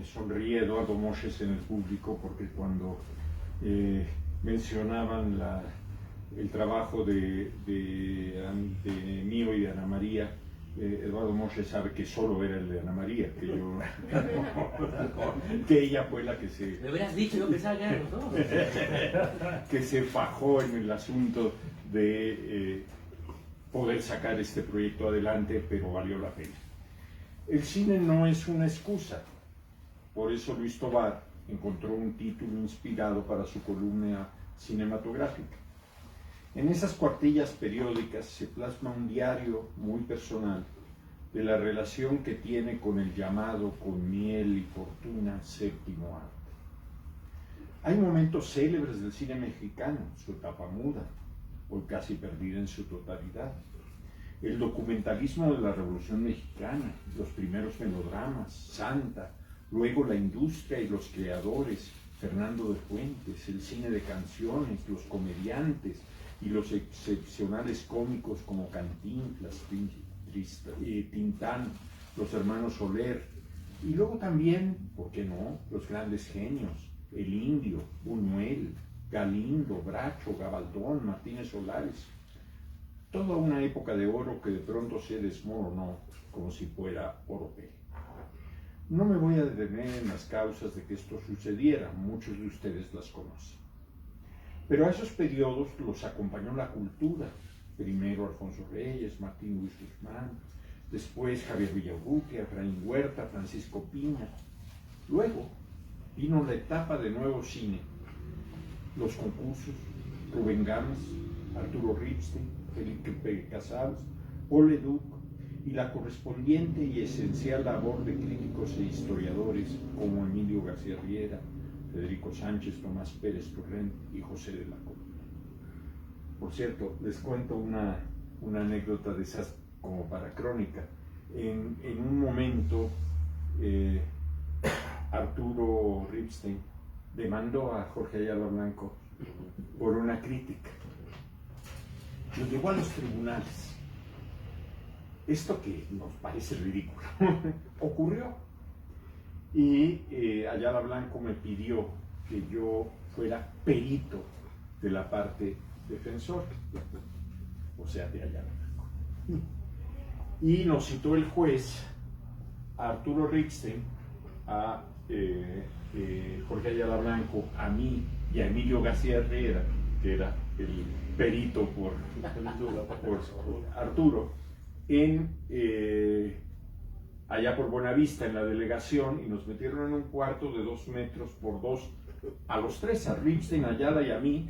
sonríe Eduardo Moches en el público, porque cuando mencionaban el trabajo de mío y de Ana María, Eduardo Moches sabe que solo era el de Ana María, que ella fue la que se... Me hubieras dicho, yo pensaba que eran los dos. que se fajó en el asunto de poder sacar este proyecto adelante, pero valió la pena. El cine no es una excusa, por eso Luis Tovar encontró un título inspirado para su columna cinematográfica. En esas cuartillas periódicas se plasma un diario muy personal de la relación que tiene con el llamado con miel y fortuna séptimo arte. Hay momentos célebres del cine mexicano, su etapa muda, hoy casi perdida en su totalidad. El documentalismo de la Revolución Mexicana, los primeros melodramas, Santa, luego la industria y los creadores, Fernando de Fuentes, el cine de canciones, los comediantes y los excepcionales cómicos como Cantinflas, Tintán, los hermanos Soler, y luego también, ¿por qué no?, los grandes genios, el Indio, Buñuel, Galindo, Bracho, Gabaldón, Martínez Solares. toda una época de oro que de pronto se desmoronó como si fuera oropel. No me voy a detener en las causas de que esto sucediera, muchos de ustedes las conocen. Pero a esos periodos los acompañó la cultura. Primero Alfonso Reyes, Martín Luis Guzmán, después Javier Villaurrutia, Efraín Huerta, Francisco Piña. Luego vino la etapa de nuevo cine, los concursos, Rubén Gámez, Arturo Ripstein, Felipe Casals, Paul Leduc, y la correspondiente y esencial labor de críticos e historiadores como Emilio García Riera, Federico Sánchez, Tomás Pérez Torrent y José de la Colina. Por cierto, les cuento una anécdota de esas como para crónica. En un momento, Arturo Ripstein demandó a Jorge Ayala Blanco por una crítica. Lo llevó a los tribunales. Esto que nos parece ridículo ocurrió. Y Ayala Blanco me pidió que yo fuera perito de la parte defensor, o sea, de Ayala Blanco. Y nos citó el juez a Arturo Ripstein, a Jorge Ayala Blanco, a mí y a Emilio García Riera, que era el perito por Arturo, allá por Buenavista, en la delegación, y nos metieron en un cuarto de 2 metros por 2, a los tres, a Ripstein, Ayala y a mí.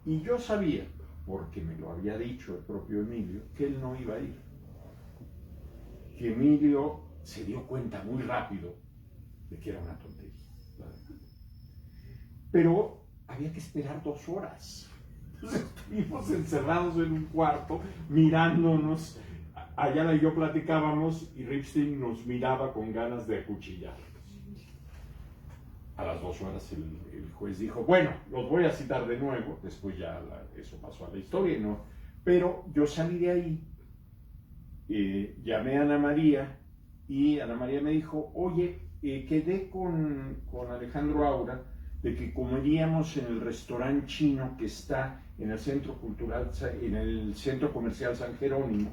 Y yo sabía, porque me lo había dicho el propio Emilio, que él no iba a ir. Que Emilio se dio cuenta muy rápido de que era una tontería. Pero había que esperar 2 horas. Entonces estuvimos encerrados en un cuarto, mirándonos. Ayala y yo platicábamos y Ripstein nos miraba con ganas de acuchillarnos. A las 2 horas el juez dijo, bueno, los voy a citar de nuevo. Después ya eso pasó a la historia, ¿no? Pero yo salí de ahí, llamé a Ana María y Ana María me dijo, oye, quedé con Alejandro Aura de que comeríamos en el restaurante chino que está en el centro cultural, en el centro comercial San Jerónimo,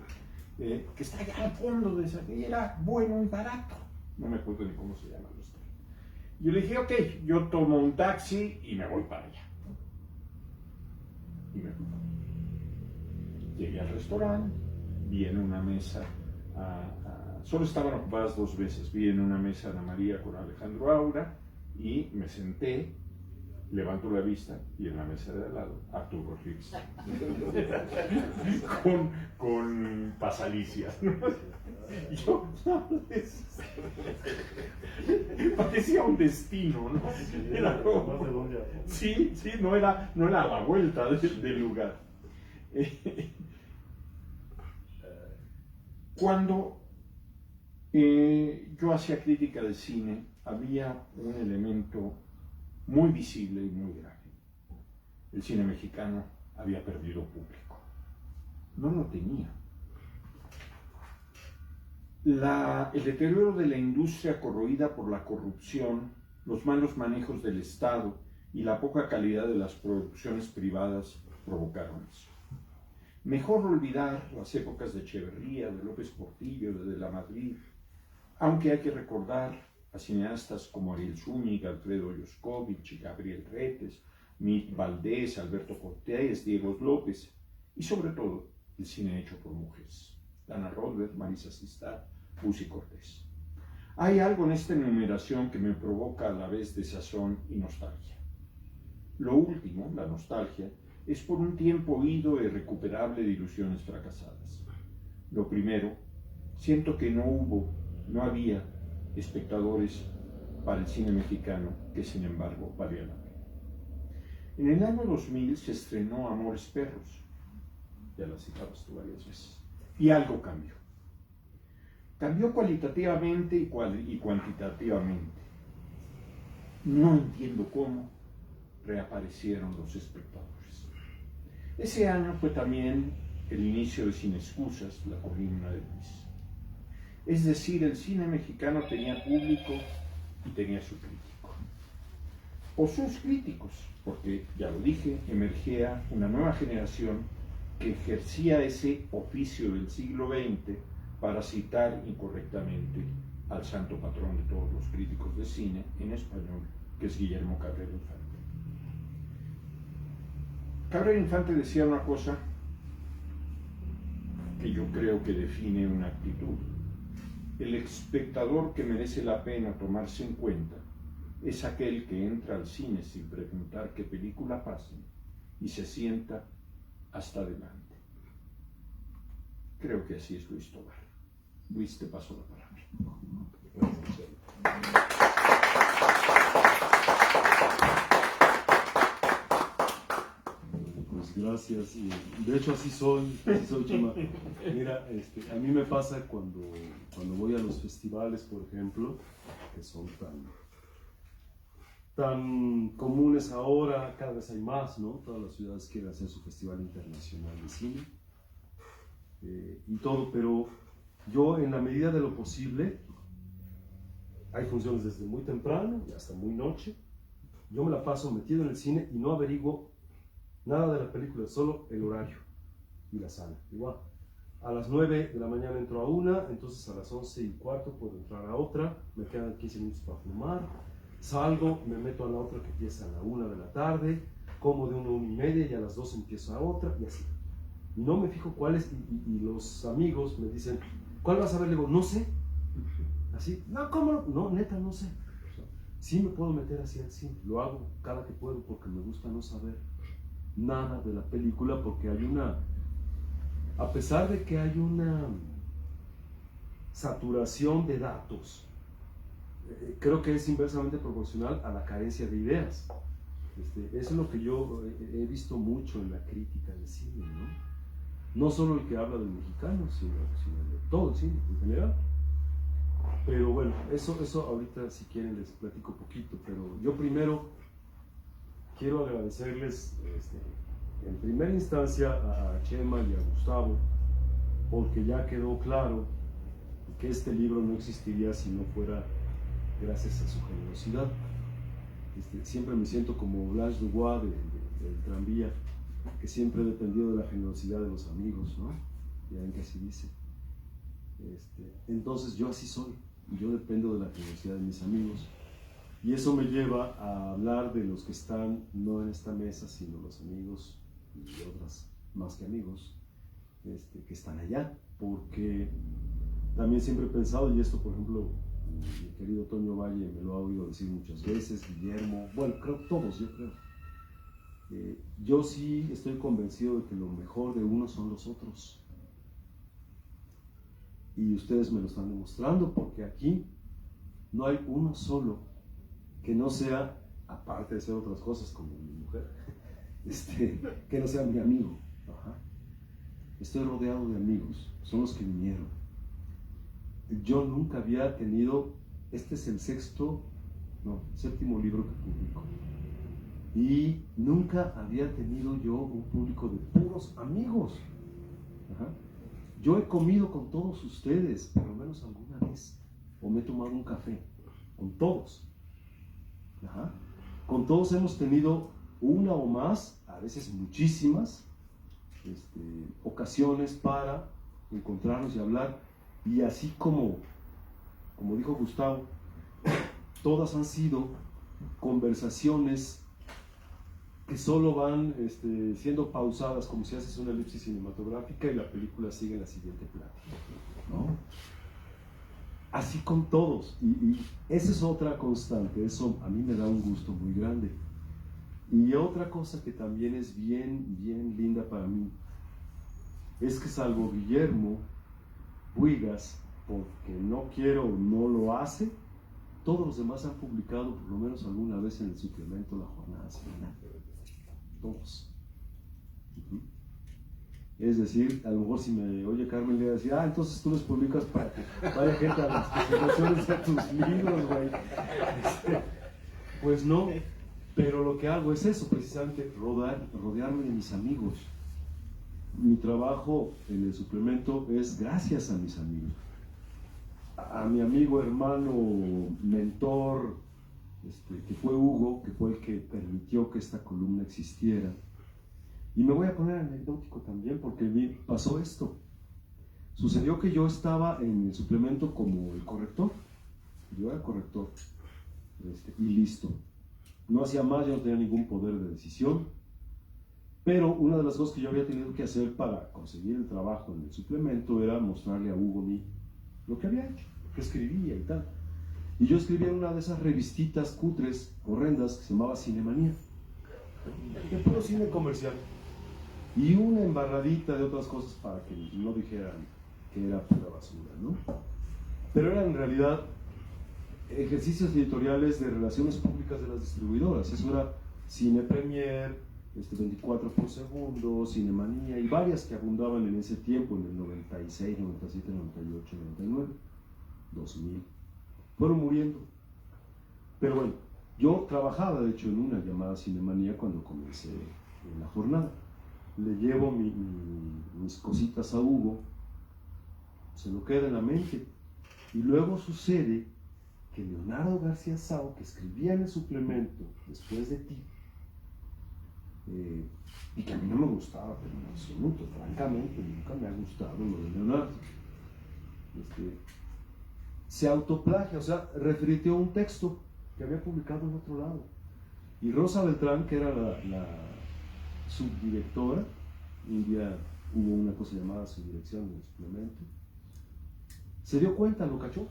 que está allá al fondo de esa, y era bueno y barato. No me acuerdo ni cómo se llama el restaurante. Yo le dije, ok, yo tomo un taxi y me voy para allá. Y me fui. Llegué al restaurante, vi en una mesa, solo estaban ocupadas 2 veces, vi en una mesa a Ana María con Alejandro Aura y me senté, levanto la vista y en la mesa de al lado, Arturo Ripstein. con Pasalicia. Yo, parecía un destino, ¿no? Era como, sí, no era a la vuelta del lugar. Cuando yo hacía crítica de cine, había un elemento muy visible y muy grave. El cine mexicano había perdido público. No lo tenía. El deterioro de la industria corroída por la corrupción, los malos manejos del Estado y la poca calidad de las producciones privadas provocaron eso. Mejor olvidar las épocas de Echeverría, de López Portillo, de la Madrid, aunque hay que recordar a cineastas como Ariel Zúñiga, Alfredo Yoscovich, Gabriel Retes, Mit Valdés, Alberto Cortés, Diego López y sobre todo el cine hecho por mujeres, Dana Rodberg, Marisa Sistar, Lucy Cortés. Hay algo en esta enumeración que me provoca a la vez desazón y nostalgia. Lo último, la nostalgia, es por un tiempo oído e irrecuperable de ilusiones fracasadas. Lo primero, siento que no había espectadores para el cine mexicano que sin embargo valía la pena. En el año 2000 se estrenó Amores Perros, ya la citabas tú varias veces, y algo cambió. Cambió cualitativamente y cuantitativamente. No entiendo cómo reaparecieron los espectadores. Ese año fue también el inicio de Sin Excusas, la columna de Luis. Es decir, el cine mexicano tenía público y tenía su crítico. O sus críticos, porque, ya lo dije, emergía una nueva generación que ejercía ese oficio del siglo XX para citar incorrectamente al santo patrón de todos los críticos de cine en español, que es Guillermo Cabrera Infante. Cabrera Infante decía una cosa que yo creo que define una actitud. El espectador que merece la pena tomarse en cuenta es aquel que entra al cine sin preguntar qué película pasa y se sienta hasta adelante. Creo que así es Luis Tobar. Luis, te paso la palabra. Pues gracias. De hecho, así soy, Chema. Mira, a mí me pasa cuando voy a los festivales, por ejemplo, que son tan comunes ahora, cada vez hay más, ¿no? Todas las ciudades quieren hacer su festival internacional de cine y todo, pero yo, en la medida de lo posible, hay funciones desde muy temprano y hasta muy noche. Yo me la paso metido en el cine y no averiguo nada de la película, solo el horario y la sala. Igual, a las 9 de la mañana entro a una, entonces a las 11:15 puedo entrar a otra, me quedan 15 minutos para fumar, salgo, me meto a la otra que empieza a la 1 de la tarde, como de 1 a 1:30 y a las 2 empiezo a otra y así. Y no me fijo cuál es, y los amigos me dicen, ¿cuál vas a ver? Le digo, no sé. Así, no, ¿cómo no? No, neta, no sé. O sea, sí me puedo meter así al cine, lo hago cada que puedo porque me gusta no saber nada de la película, porque hay a pesar de que hay una saturación de datos, creo que es inversamente proporcional a la carencia de ideas. Eso es lo que yo he visto mucho en la crítica del cine, ¿no? No solo el que habla del mexicano, sino de todo el cine en general. Pero bueno, eso ahorita si quieren les platico poquito, pero yo primero quiero agradecerles en primera instancia a Chema y a Gustavo, porque ya quedó claro que este libro no existiría si no fuera gracias a su generosidad. Siempre me siento como Blanche Dubois del tranvía, que siempre he dependido de la generosidad de los amigos, ¿no? Ya ven que así dice. Entonces yo así soy, yo dependo de la generosidad de mis amigos, y eso me lleva a hablar de los que están no en esta mesa, sino los amigos y otras más que amigos que están allá, porque también siempre he pensado, y esto por ejemplo mi querido Toño Valle me lo ha oído decir muchas veces, Guillermo, bueno, creo todos, yo creo, yo sí estoy convencido de que lo mejor de uno son los otros. Y ustedes me lo están demostrando, porque aquí no hay uno solo que no sea, aparte de ser otras cosas como mi mujer, que no sea mi amigo. Ajá. Estoy rodeado de amigos, son los que vinieron. Yo nunca había tenido, este es el séptimo libro que publico, y nunca había tenido yo un público de puros amigos. Ajá. Yo he comido con todos ustedes, por lo menos alguna vez, o me he tomado un café, con todos. Ajá. Con todos hemos tenido una o más, a veces muchísimas, ocasiones para encontrarnos y hablar, y así como dijo Gustavo, todas han sido conversaciones que solo van siendo pausadas, como si haces una elipsis cinematográfica y la película sigue en la siguiente plática, ¿no? Así con todos, y esa es otra constante, eso a mí me da un gusto muy grande. Y otra cosa que también es bien, bien linda para mí, es que salvo Guillermo Buigas, porque no quiero, no lo hace, todos los demás han publicado por lo menos alguna vez en el suplemento La Jornada Semanal. Todos. Es decir, a lo mejor si me oye Carmen le va a decir, entonces tú los publicas para que vaya gente a las presentaciones de tus libros, güey. Pues no, pero lo que hago es eso, precisamente rodearme de mis amigos. Mi trabajo en el suplemento es gracias a mis amigos. A mi amigo, hermano, mentor, que fue Hugo, que fue el que permitió que esta columna existiera. Y me voy a poner anecdótico también porque pasó esto. Sucedió que yo estaba en el suplemento como el corrector. Yo era corrector. Y listo. No hacía más, yo no tenía ningún poder de decisión. Pero una de las cosas que yo había tenido que hacer para conseguir el trabajo en el suplemento era mostrarle a Hugo lo que había hecho, lo que escribía y tal. Y yo escribía en una de esas revistitas cutres, horrendas, que se llamaba Cinemanía. De puro cine comercial. Y una embarradita de otras cosas para que no dijeran que era pura basura, ¿no? Pero eran en realidad ejercicios editoriales de relaciones públicas de las distribuidoras. Eso era Cine Premier, 24 por segundo, Cinemanía y varias que abundaban en ese tiempo, en el 96, 97, 98, 99, 2000. Fueron muriendo. Pero bueno, yo trabajaba de hecho en una llamada Cinemanía cuando comencé en la jornada. Le llevo mis cositas a Hugo, se lo queda en la mente. Y luego sucede que Leonardo García Sao, que escribía en el suplemento Después de ti, y que a mí no me gustaba, pero en absoluto, francamente, nunca me ha gustado lo de Leonardo, se autoplagia, o sea, refirió un texto que había publicado en otro lado. Y Rosa Beltrán, que era la subdirectora, un día hubo una cosa llamada subdirección en el suplemento, se dio cuenta, lo cachó,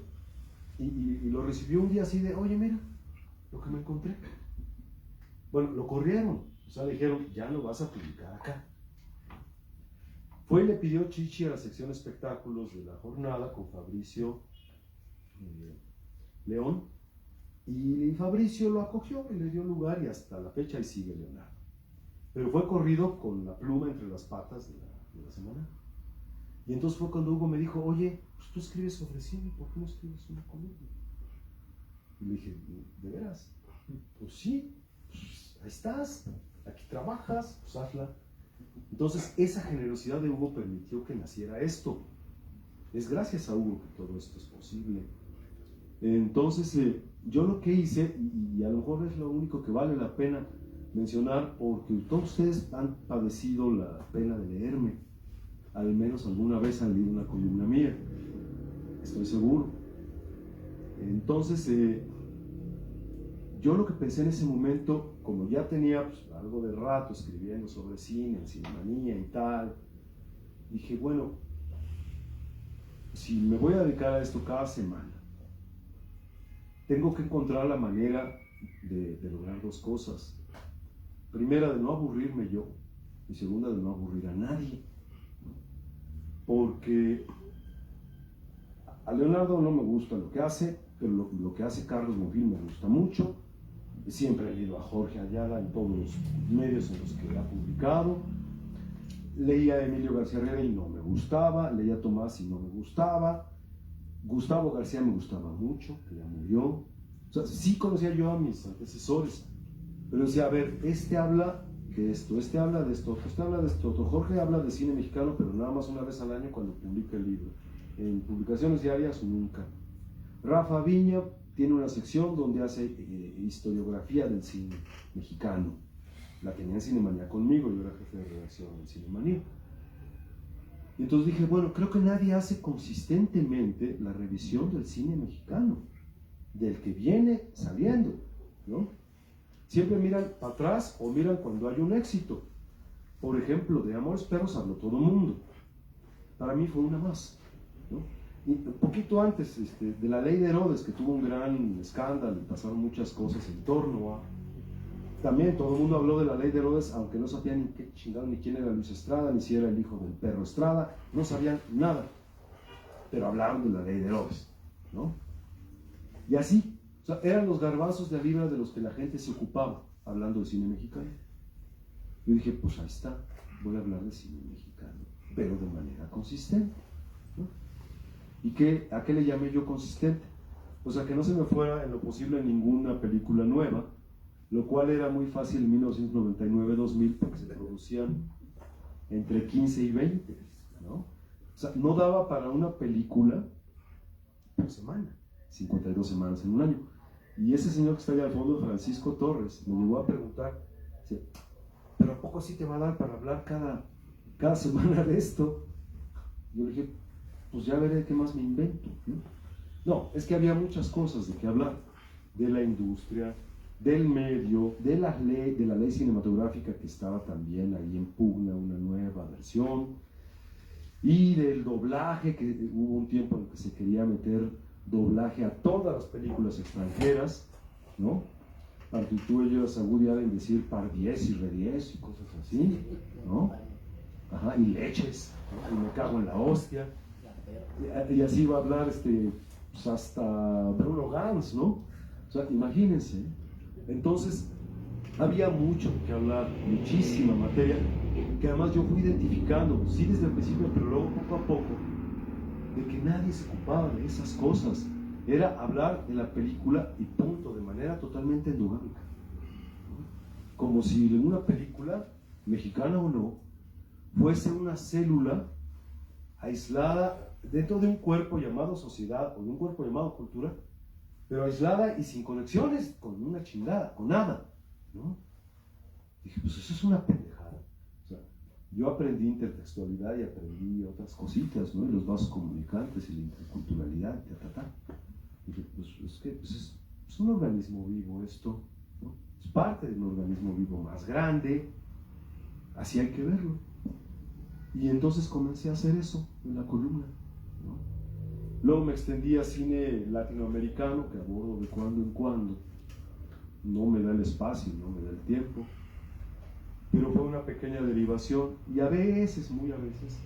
y lo recibió un día así de, oye, mira, lo que me encontré. Bueno, lo corrieron, o sea, le dijeron, ya lo vas a publicar acá. Fue y le pidió chichi a la sección de espectáculos de la jornada con Fabricio León, y Fabricio lo acogió y le dio lugar, y hasta la fecha ahí sigue Leonardo. Pero fue corrido con la pluma entre las patas de la semana. Y entonces fue cuando Hugo me dijo, oye, pues tú escribes sobre cine, ¿por qué no escribes una comedia? Y le dije, ¿de veras? Pues sí, pues ahí estás, aquí trabajas, pues hazla. Entonces esa generosidad de Hugo permitió que naciera esto. Es gracias a Hugo que todo esto es posible. Entonces yo lo que hice, y a lo mejor es lo único que vale la pena mencionar, porque todos ustedes han padecido la pena de leerme, al menos alguna vez han leído una columna mía, estoy seguro. Entonces yo lo que pensé en ese momento, como ya tenía pues, algo de rato escribiendo sobre cine, en Cinemanía y tal, dije, bueno, si me voy a dedicar a esto cada semana, tengo que encontrar la manera de lograr dos cosas. Primera, de no aburrirme yo, y segunda, de no aburrir a nadie. Porque a Leonardo no me gusta lo que hace, pero lo que hace Carlos Bonfil me gusta mucho. Siempre he leído a Jorge Ayala en todos los medios en los que ha publicado. Leía a Emilio García Herrera y no me gustaba, leía a Tomás y no me gustaba. Gustavo García me gustaba mucho, que ya murió. O sea, sí conocía yo a mis antecesores, pero decía, a ver, este habla de esto, este habla de esto, este habla de esto otro. Jorge habla de cine mexicano, pero nada más una vez al año cuando publica el libro. En publicaciones diarias, nunca. Rafa Viña tiene una sección donde hace historiografía del cine mexicano. La tenía en Cinemanía conmigo, yo era jefe de redacción en Cinemanía. Y entonces dije, bueno, creo que nadie hace consistentemente la revisión del cine mexicano, del que viene saliendo, ¿no? Siempre miran para atrás o miran cuando hay un éxito. Por ejemplo, de Amores Perros habló todo el mundo. Para mí fue una más, ¿no? Y un poquito antes de La Ley de Herodes, que tuvo un gran escándalo y pasaron muchas cosas en torno a... También todo el mundo habló de La Ley de Herodes, aunque no sabían ni qué chingado, ni quién era Luis Estrada, ni si era el hijo del perro Estrada, no sabían nada. Pero hablaron de La Ley de Herodes, ¿no? Y así, o sea, eran los garbanzos de libra de los que la gente se ocupaba, hablando de cine mexicano. Yo dije, pues ahí está, voy a hablar de cine mexicano, pero de manera consistente, ¿no? ¿Y a qué le llamé yo consistente? O sea, que no se me fuera en lo posible ninguna película nueva, lo cual era muy fácil en 1999-2000, porque se producían entre 15 y 20, ¿no? O sea, no daba para una película por semana, 52 semanas en un año. Y ese señor que está allá al fondo, Francisco Torres, me llegó a preguntar, dice, pero ¿a poco así te va a dar para hablar cada semana de esto? Yo le dije, pues ya veré qué más me invento, ¿no? No, es que había muchas cosas de qué hablar, de la industria, del medio, de la ley cinematográfica que estaba también ahí en pugna, una nueva versión, y del doblaje, que hubo un tiempo en que se quería meter doblaje a todas las películas extranjeras, ¿no? Para que tú oyes a Woody Allen decir par 10 y re 10 y cosas así, ¿no? Ajá, y leches, ¿no? Y me cago en la hostia. Y así va a hablar pues hasta Bruno Gans, ¿no? O sea, imagínense. Entonces, había mucho que hablar, muchísima materia, que además yo fui identificando, sí desde el principio, pero luego poco a poco, de que nadie se ocupaba de esas cosas. Era hablar de la película y punto, de manera totalmente endogámica, ¿no? Como si en una película, mexicana o no, fuese una célula aislada dentro de un cuerpo llamado sociedad o de un cuerpo llamado cultura, pero aislada y sin conexiones con una chingada, con nada, ¿no? Dije, pues eso es una pendejada. O sea, yo aprendí intertextualidad y aprendí otras cositas, ¿no? Y los vasos comunicantes y la interculturalidad, Dije, pues es que pues es un organismo vivo esto, ¿no? Es parte de un organismo vivo más grande, así hay que verlo. Y entonces comencé a hacer eso en la columna, ¿no? Luego me extendí a cine latinoamericano, que abordo de cuando en cuando. No me da el espacio, no me da el tiempo. Pero fue una pequeña derivación. Y a veces, muy a veces,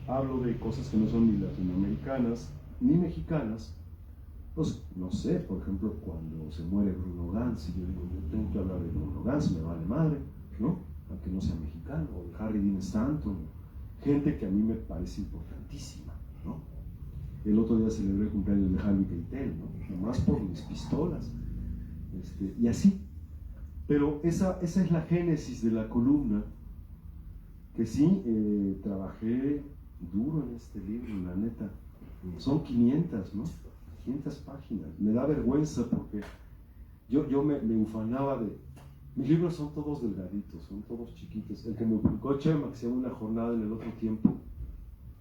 hablo de cosas que no son ni latinoamericanas ni mexicanas. Pues, no sé, por ejemplo, cuando se muere Bruno Gans, y yo digo, yo tengo que hablar de Bruno Gans, me vale madre, ¿no? Aunque no sea mexicano, o de Harry Dean Stanton, gente que a mí me parece importantísima, ¿no? El otro día celebré el cumpleaños de Harvey Keitel, ¿no? Nomás por mis pistolas, y así. Pero esa es la génesis de la columna, que sí, trabajé duro en este libro, la neta. Son 500, ¿no? 500 páginas. Me da vergüenza porque yo me ufanaba de... Mis libros son todos delgaditos, son todos chiquitos. El que me publicó Chema, que se llama Una jornada en el otro tiempo,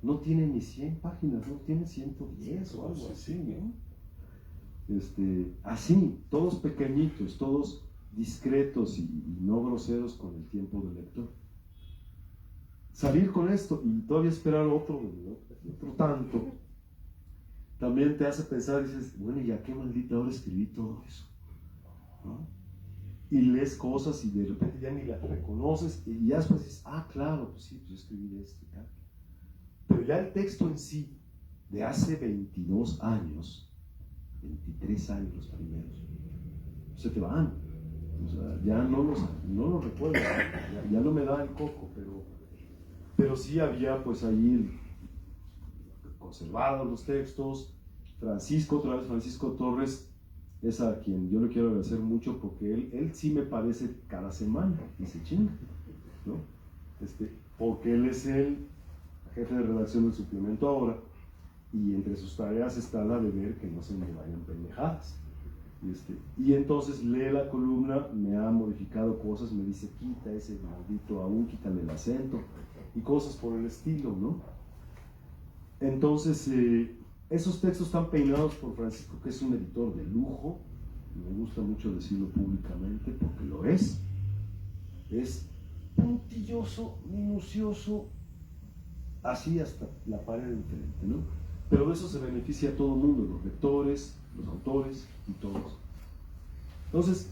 no tiene ni 100 páginas, no tiene 110 o algo así, ¿no? Así, todos pequeñitos, todos discretos y no groseros con el tiempo del lector. Salir con esto y todavía esperar otro tanto, también te hace pensar, dices, bueno, ¿y a qué maldita hora escribí todo eso? ¿No? Y lees cosas y de repente ya ni las reconoces y ya después dices, ah, claro, pues sí, pues yo escribí esto y tal. Pero ya el texto en sí, de hace 22 años, 23 años los primeros, se te van. O sea, ya no los recuerdo, ya no me da el coco, pero sí había pues ahí conservados los textos. Otra vez Francisco Torres, es a quien yo le quiero agradecer mucho porque él sí me parece cada semana y se chinga, ¿no? Porque él es el jefe de redacción del suplemento ahora y entre sus tareas está la de ver que no se me vayan pendejadas. Y entonces lee la columna, me ha modificado cosas, me dice quita ese maldito aún, quítale el acento y cosas por el estilo, ¿no? Entonces esos textos están peinados por Francisco, que es un editor de lujo, y me gusta mucho decirlo públicamente porque lo es puntilloso, minucioso, así hasta la pared de enfrente, ¿no? Pero de eso se beneficia a todo el mundo, los lectores, los autores y todos. Entonces,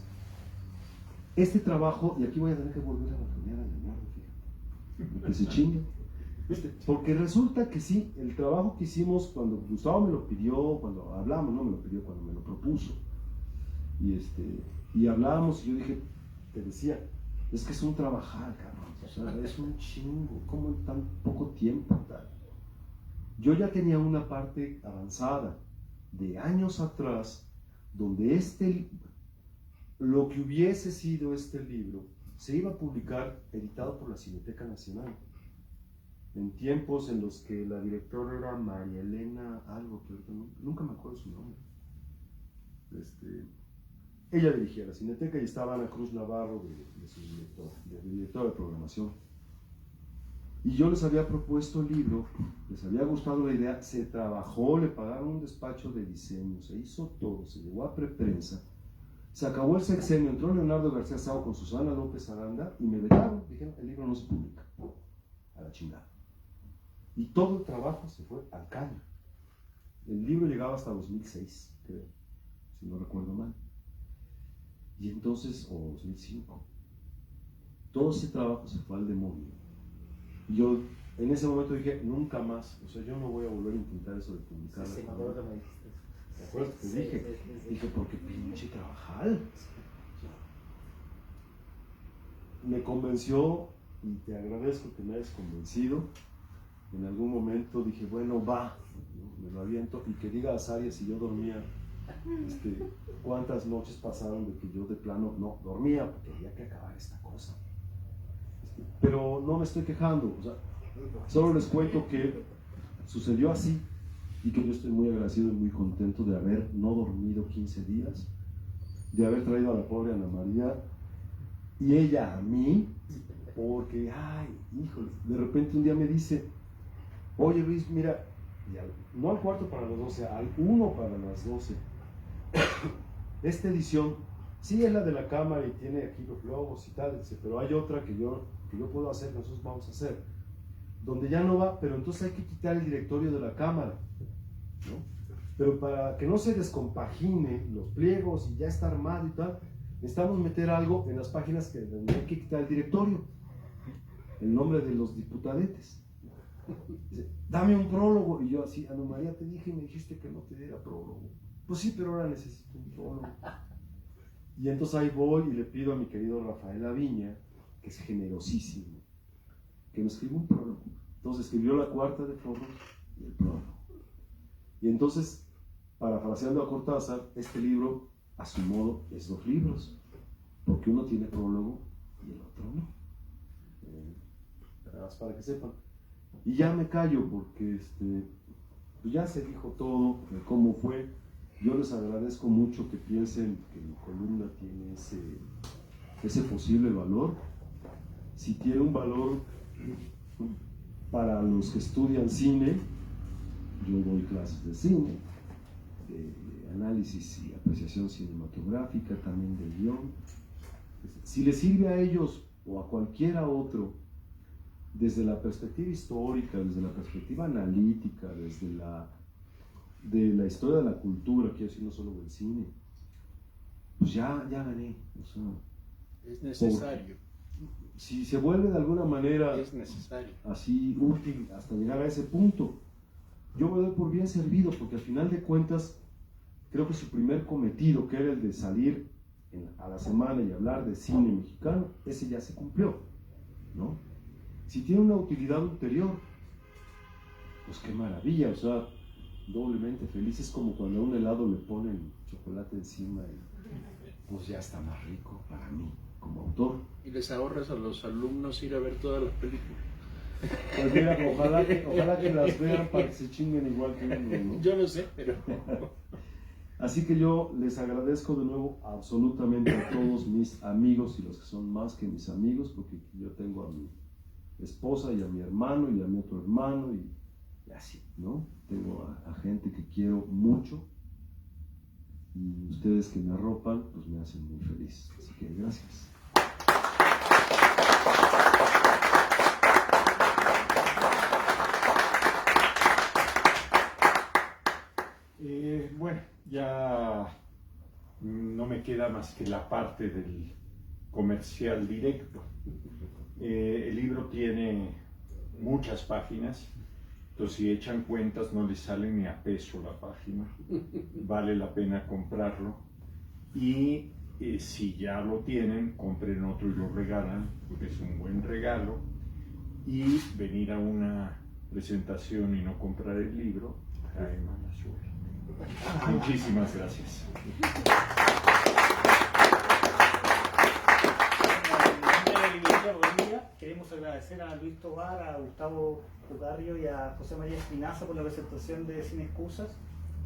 este trabajo, y aquí voy a tener que volver a batallar a Leonardo, fíjate, que se chingue, porque resulta que sí, el trabajo que hicimos cuando Gustavo me lo pidió, cuando hablamos, no me lo pidió, cuando me lo propuso, y hablábamos, y yo dije, te decía, es que es un trabajar, cabrón, o sea, es un chingo, ¿cómo en tan poco tiempo, tal? Yo ya tenía una parte avanzada de años atrás, donde lo que hubiese sido este libro se iba a publicar editado por la Cineteca Nacional, en tiempos en los que la directora era María Elena algo, que nunca me acuerdo su nombre. ella dirigía la Cineteca y estaba Ana Cruz Navarro de su directora de programación. Y yo les había propuesto el libro, les había gustado la idea, se trabajó, le pagaron un despacho de diseño, se hizo todo, se llevó a preprensa, se acabó el sexenio, entró Leonardo García Sao con Susana López Aranda y me vetaron, dijeron, el libro no se publica, a la chingada. Y todo el trabajo se fue al caño. El libro llegaba hasta 2006, creo, si no recuerdo mal. Y entonces, o 2005, todo ese trabajo se fue al demonio. Y yo en ese momento dije, nunca más, o sea, yo no voy a volver a intentar eso de publicar. Sí, me acuerdo que me dijiste eso. ¿Te acuerdas que Sí, dije? sí. Dije, porque pinche trabajal. Me convenció, y te agradezco que me hayas convencido. En algún momento dije, bueno, va, ¿no? Me lo aviento, y que diga a Saria si yo dormía, cuántas noches pasaron de que yo de plano no dormía, porque quería que acabara esta cosa. Pero no me estoy quejando, o sea, solo les cuento que sucedió así y que yo estoy muy agradecido y muy contento de haber no dormido 15 días, de haber traído a la pobre Ana María y ella a mí, porque, ay, híjole, de repente un día me dice, oye Luis, mira, no al cuarto para las 12, al 1 para las 12, esta edición, sí es la de la cámara y tiene aquí los logos y tal, pero hay otra que yo puedo hacer, nosotros vamos a hacer, donde ya no va, pero entonces hay que quitar el directorio de la cámara, ¿no? Pero para que no se descompagine los pliegos y ya está armado y tal, necesitamos meter algo en las páginas que donde hay que quitar el directorio, el nombre de los diputadetes. Dice, dame un prólogo, y yo así, Ana María, te dije y me dijiste que no te diera prólogo. Pues sí, pero ahora necesito un prólogo. Y entonces ahí voy y le pido a mi querido Rafael Aviña, que es generosísimo, que me escriba un prólogo. Entonces escribió la cuarta de Forros y el prólogo. Y entonces, parafraseando a Cortázar, este libro, a su modo, es 2 libros, porque uno tiene prólogo y el otro no. Nada más para que sepan. Y ya me callo porque pues ya se dijo todo de cómo fue. Yo les agradezco mucho que piensen que mi columna tiene ese posible valor. Si tiene un valor para los que estudian cine, yo doy clases de cine, de análisis y apreciación cinematográfica, también de guión. Si les sirve a ellos o a cualquiera otro, desde la perspectiva histórica, desde la perspectiva analítica, desde de la historia de la cultura, quiero decir, no solo del cine, pues ya gané. O sea, es necesario. Si se vuelve de alguna manera Es necesario. así útil hasta llegar a ese punto, yo me doy por bien servido, porque al final de cuentas, creo que su primer cometido, que era el de salir a la semana y hablar de cine mexicano, ese ya se cumplió, ¿no? Si tiene una utilidad ulterior, pues qué maravilla, o sea, doblemente feliz. Es como cuando a un helado le ponen chocolate encima y pues ya está más rico para mí, como autor. Y les ahorras a los alumnos ir a ver todas las películas. Pues mira, ojalá que las vean para que se chinguen igual que uno, ¿no? Yo no sé, pero... Así que yo les agradezco de nuevo absolutamente a todos mis amigos y los que son más que mis amigos, porque yo tengo a mi esposa y a mi hermano y a mi otro hermano y así, ¿no? Tengo a gente que quiero mucho y ustedes que me arropan, pues me hacen muy feliz. Así que gracias. Bueno, ya no me queda más que la parte del comercial directo. El libro tiene muchas páginas, entonces si echan cuentas no les sale ni a peso la página, vale la pena comprarlo. Y si ya lo tienen, compren otro y lo regalan, porque es un buen regalo. Y venir a una presentación y no comprar el libro, trae mala suerte. Muchísimas gracias. Queremos agradecer a Luis Tobar, a Gustavo Ugarrio y a José María Espinaza por la presentación de Sin Excusas.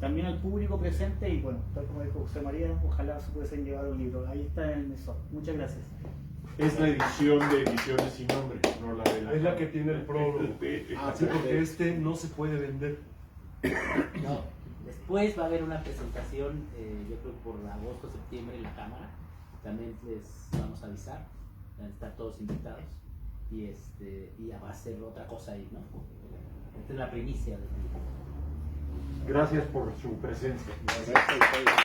también al público presente y bueno, tal como dijo José María, ojalá se pudiesen llevar un libro. Ahí está en el mesón. Muchas gracias. Es la edición de Ediciones Sin Nombre, no la de la... Es la que tiene el prólogo. Ah, Sí, porque este no se puede vender. No, después va a haber una presentación, yo creo por agosto, septiembre en la Cámara. También les vamos a avisar, van a estar todos invitados y ya va a ser otra cosa ahí, ¿no? Esta es la primicia del libro. Gracias por su presencia. Gracias a ustedes.